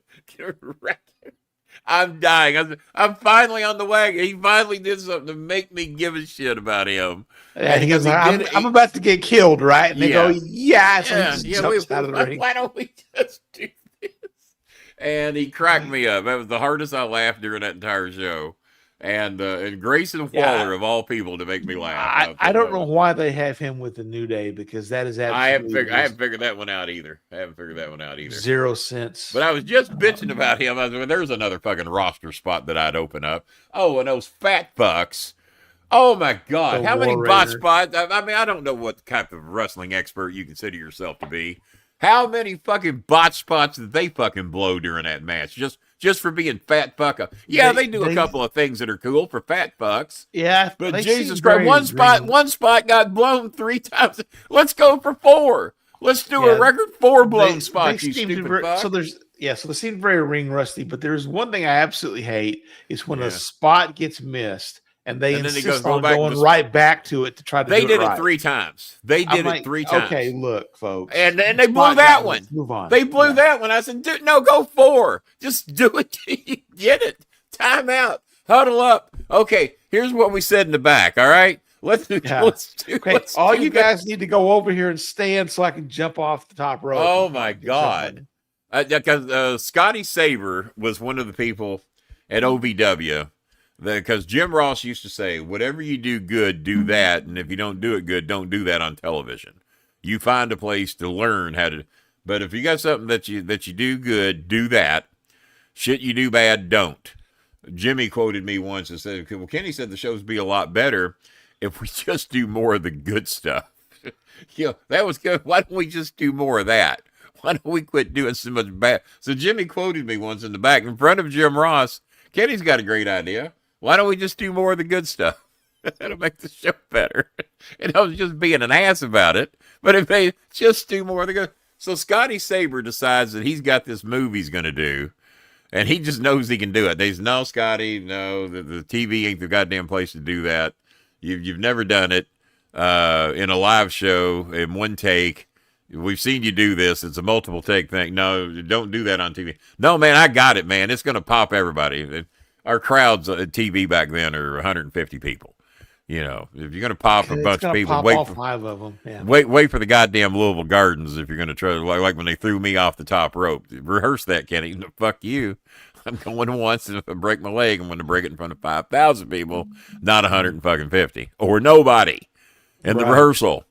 I'm dying. I'm finally on the wagon. He finally did something to make me give a shit about him. Yeah, he goes, I'm about to get killed, right? And they go, why don't we just do this? And he cracked me up. That was the hardest I laughed during that entire show. And Grayson Waller, of all people, to make me laugh. I don't know why they have him with the New Day, because that is absolutely... I haven't figured that one out either. 0 cents. But I was just bitching about him. I was, there's another fucking roster spot that I'd open up. Oh, and those fat fucks. Oh, my God. How many bot spots? I mean, I don't know what type of wrestling expert you consider yourself to be. How many fucking bot spots did they fucking blow during that match? Just for being fat fucker. Yeah, they do a couple of things that are cool for fat fucks. Yeah, but Jesus Christ, one spot got blown 3 times. Let's go for 4. Let's do a record 4 blown spots. You stupid fuck. So they seem very ring rusty. But there's one thing I absolutely hate is when a spot gets missed. And they insist on going right back to it to try to do it right. They did it 3 times. They did it 3 times. Okay, look, folks. And then they blew that one. Move on. They blew that one. I said, dude, no, go 4. Just do it till you get it. Time out. Huddle up. Okay, here's what we said in the back, all right? Let's do all you guys need to go over here and stand so I can jump off the top rope. Oh, my God. Because Scotty Saber was one of the people at OVW. Because Jim Ross used to say, whatever you do good, do that. And if you don't do it good, don't do that on television. You find a place to learn how to. But if you got something that you do good, do that. Shit you do bad, don't. Jimmy quoted me once and said, well, Kenny said the shows be a lot better if we just do more of the good stuff. That was good. Why don't we just do more of that? Why don't we quit doing so much bad? So Jimmy quoted me once in the back in front of Jim Ross. Kenny's got a great idea. Why don't we just do more of the good stuff? That'll make the show better. And I was just being an ass about it. But if they just do more of the good. So Scotty Saber decides that he's got this move he's going to do. And he just knows he can do it. They say, no, Scotty, no, the TV ain't the goddamn place to do that. You've never done it in a live show in one take. We've seen you do this. It's a multiple take thing. No, don't do that on TV. No, man, I got it, man. It's going to pop everybody. Our crowds at TV back then are 150 people. You know, if you're going to pop a bunch of people, wait for 5 of them. Yeah. Wait for the goddamn Louisville Gardens if you're going to try. Like when they threw me off the top rope. Rehearse that, Kenny. No, fuck you. I'm going once, and if I break my leg, I'm going to break it in front of 5,000 people, not 150 or nobody in the rehearsal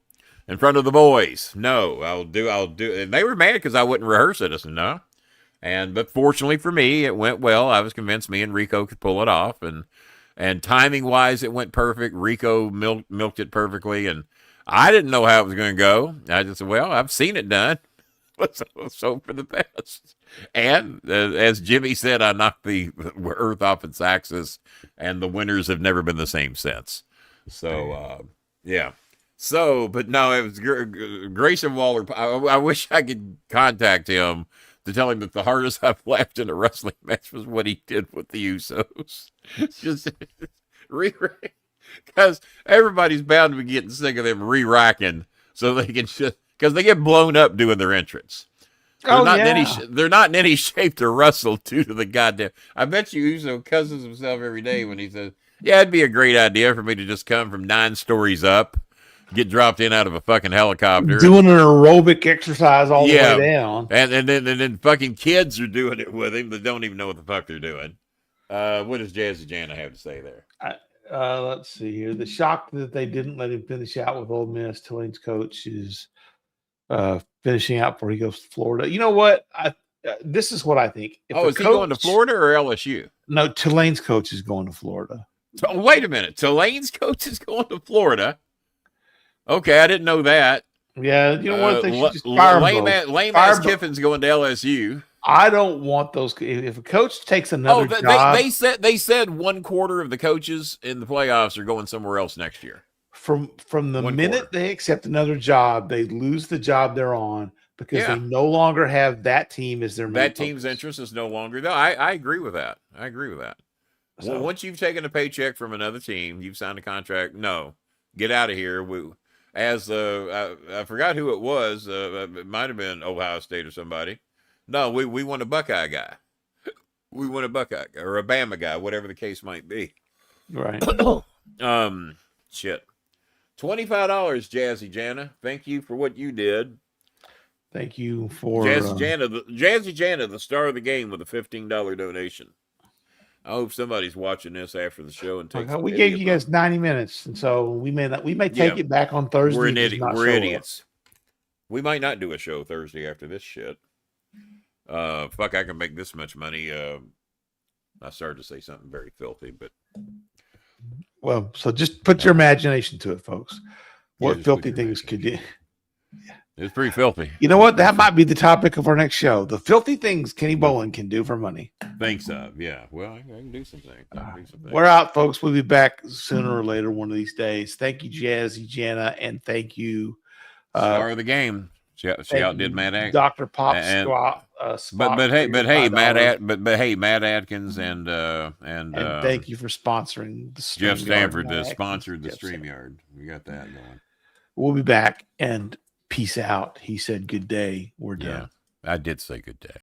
in front of the boys. No, I'll do. And they were mad because I wouldn't rehearse it. I said no. But fortunately for me, it went well. I was convinced me and Rico could pull it off, and timing wise, it went perfect. Rico milked it perfectly, and I didn't know how it was going to go. I just said, well, I've seen it done. Let's hope for the best. And as Jimmy said, I knocked the earth off its axis, and the winners have never been the same since. So, yeah. So, but no, it was Grayson Waller. I wish I could contact him to tell him that the hardest I've laughed in a wrestling match was what he did with the Usos. Just because everybody's bound to be getting sick of them re-racking so they can just, because they get blown up doing their entrance. They're not in any shape to wrestle due to the goddamn. I bet you Uso cusses himself every day when he says, yeah, it'd be a great idea for me to just come from 9 stories up, get dropped in out of a fucking helicopter, doing an aerobic exercise all the way down, and then fucking kids are doing it with him that don't even know what the fuck they're doing. What does Jazzy Jana have to say there? Let's see here. The shock that they didn't let him finish out with Ole Miss. Tulane's coach is finishing out before he goes to Florida. You know what? This is what I think. If is he going to Florida or LSU? No, Tulane's coach is going to Florida. So, wait a minute. Tulane's coach is going to Florida. Okay, I didn't know that. Yeah, you know what? They should just fire lame ass Kiffin's going to LSU. I don't want those. If a coach takes another job, they said 1/4 of the coaches in the playoffs are going somewhere else next year. From the minute they accept another job, they lose the job they're on because they no longer have that team as their main that team's interest is no longer. No, I agree with that. So, well, once you've taken a paycheck from another team, you've signed a contract. No, get out of here. I forgot who it was. It might have been Ohio State or somebody. No, we want a Buckeye guy. We want a Buckeye guy or a Bama guy, whatever the case might be. Right. Shit. $25, Jazzy Jana. Thank you for what you did. Thank you for Jazzy Jana, the star of the game, with a $15 donation. I hope somebody's watching this after the show and takes. We gave you guys 90 minutes, and so we may take it back on Thursday. We're idiots. We might not do a show Thursday after this shit. Fuck, I can make this much money. I started to say something very filthy, but well, so just put your imagination to it, folks. What filthy things could you? It's pretty filthy. You know what? That might be the topic of our next show. The filthy things Kenny Bolin can do for money. Thanks, yeah. Well, I can do some things. We're out, folks. We'll be back sooner or later one of these days. Thank you, Jazzy Jana, and thank you. Star of the game. She outdid Matt Atkins. Dr. Pop Spot. But hey, Matt Atkins and thank you for sponsoring the Jeff Stanford sponsored the Streamyard. We got that going. We'll be back and peace out. He said good day. We're done. Yeah, I did say good day.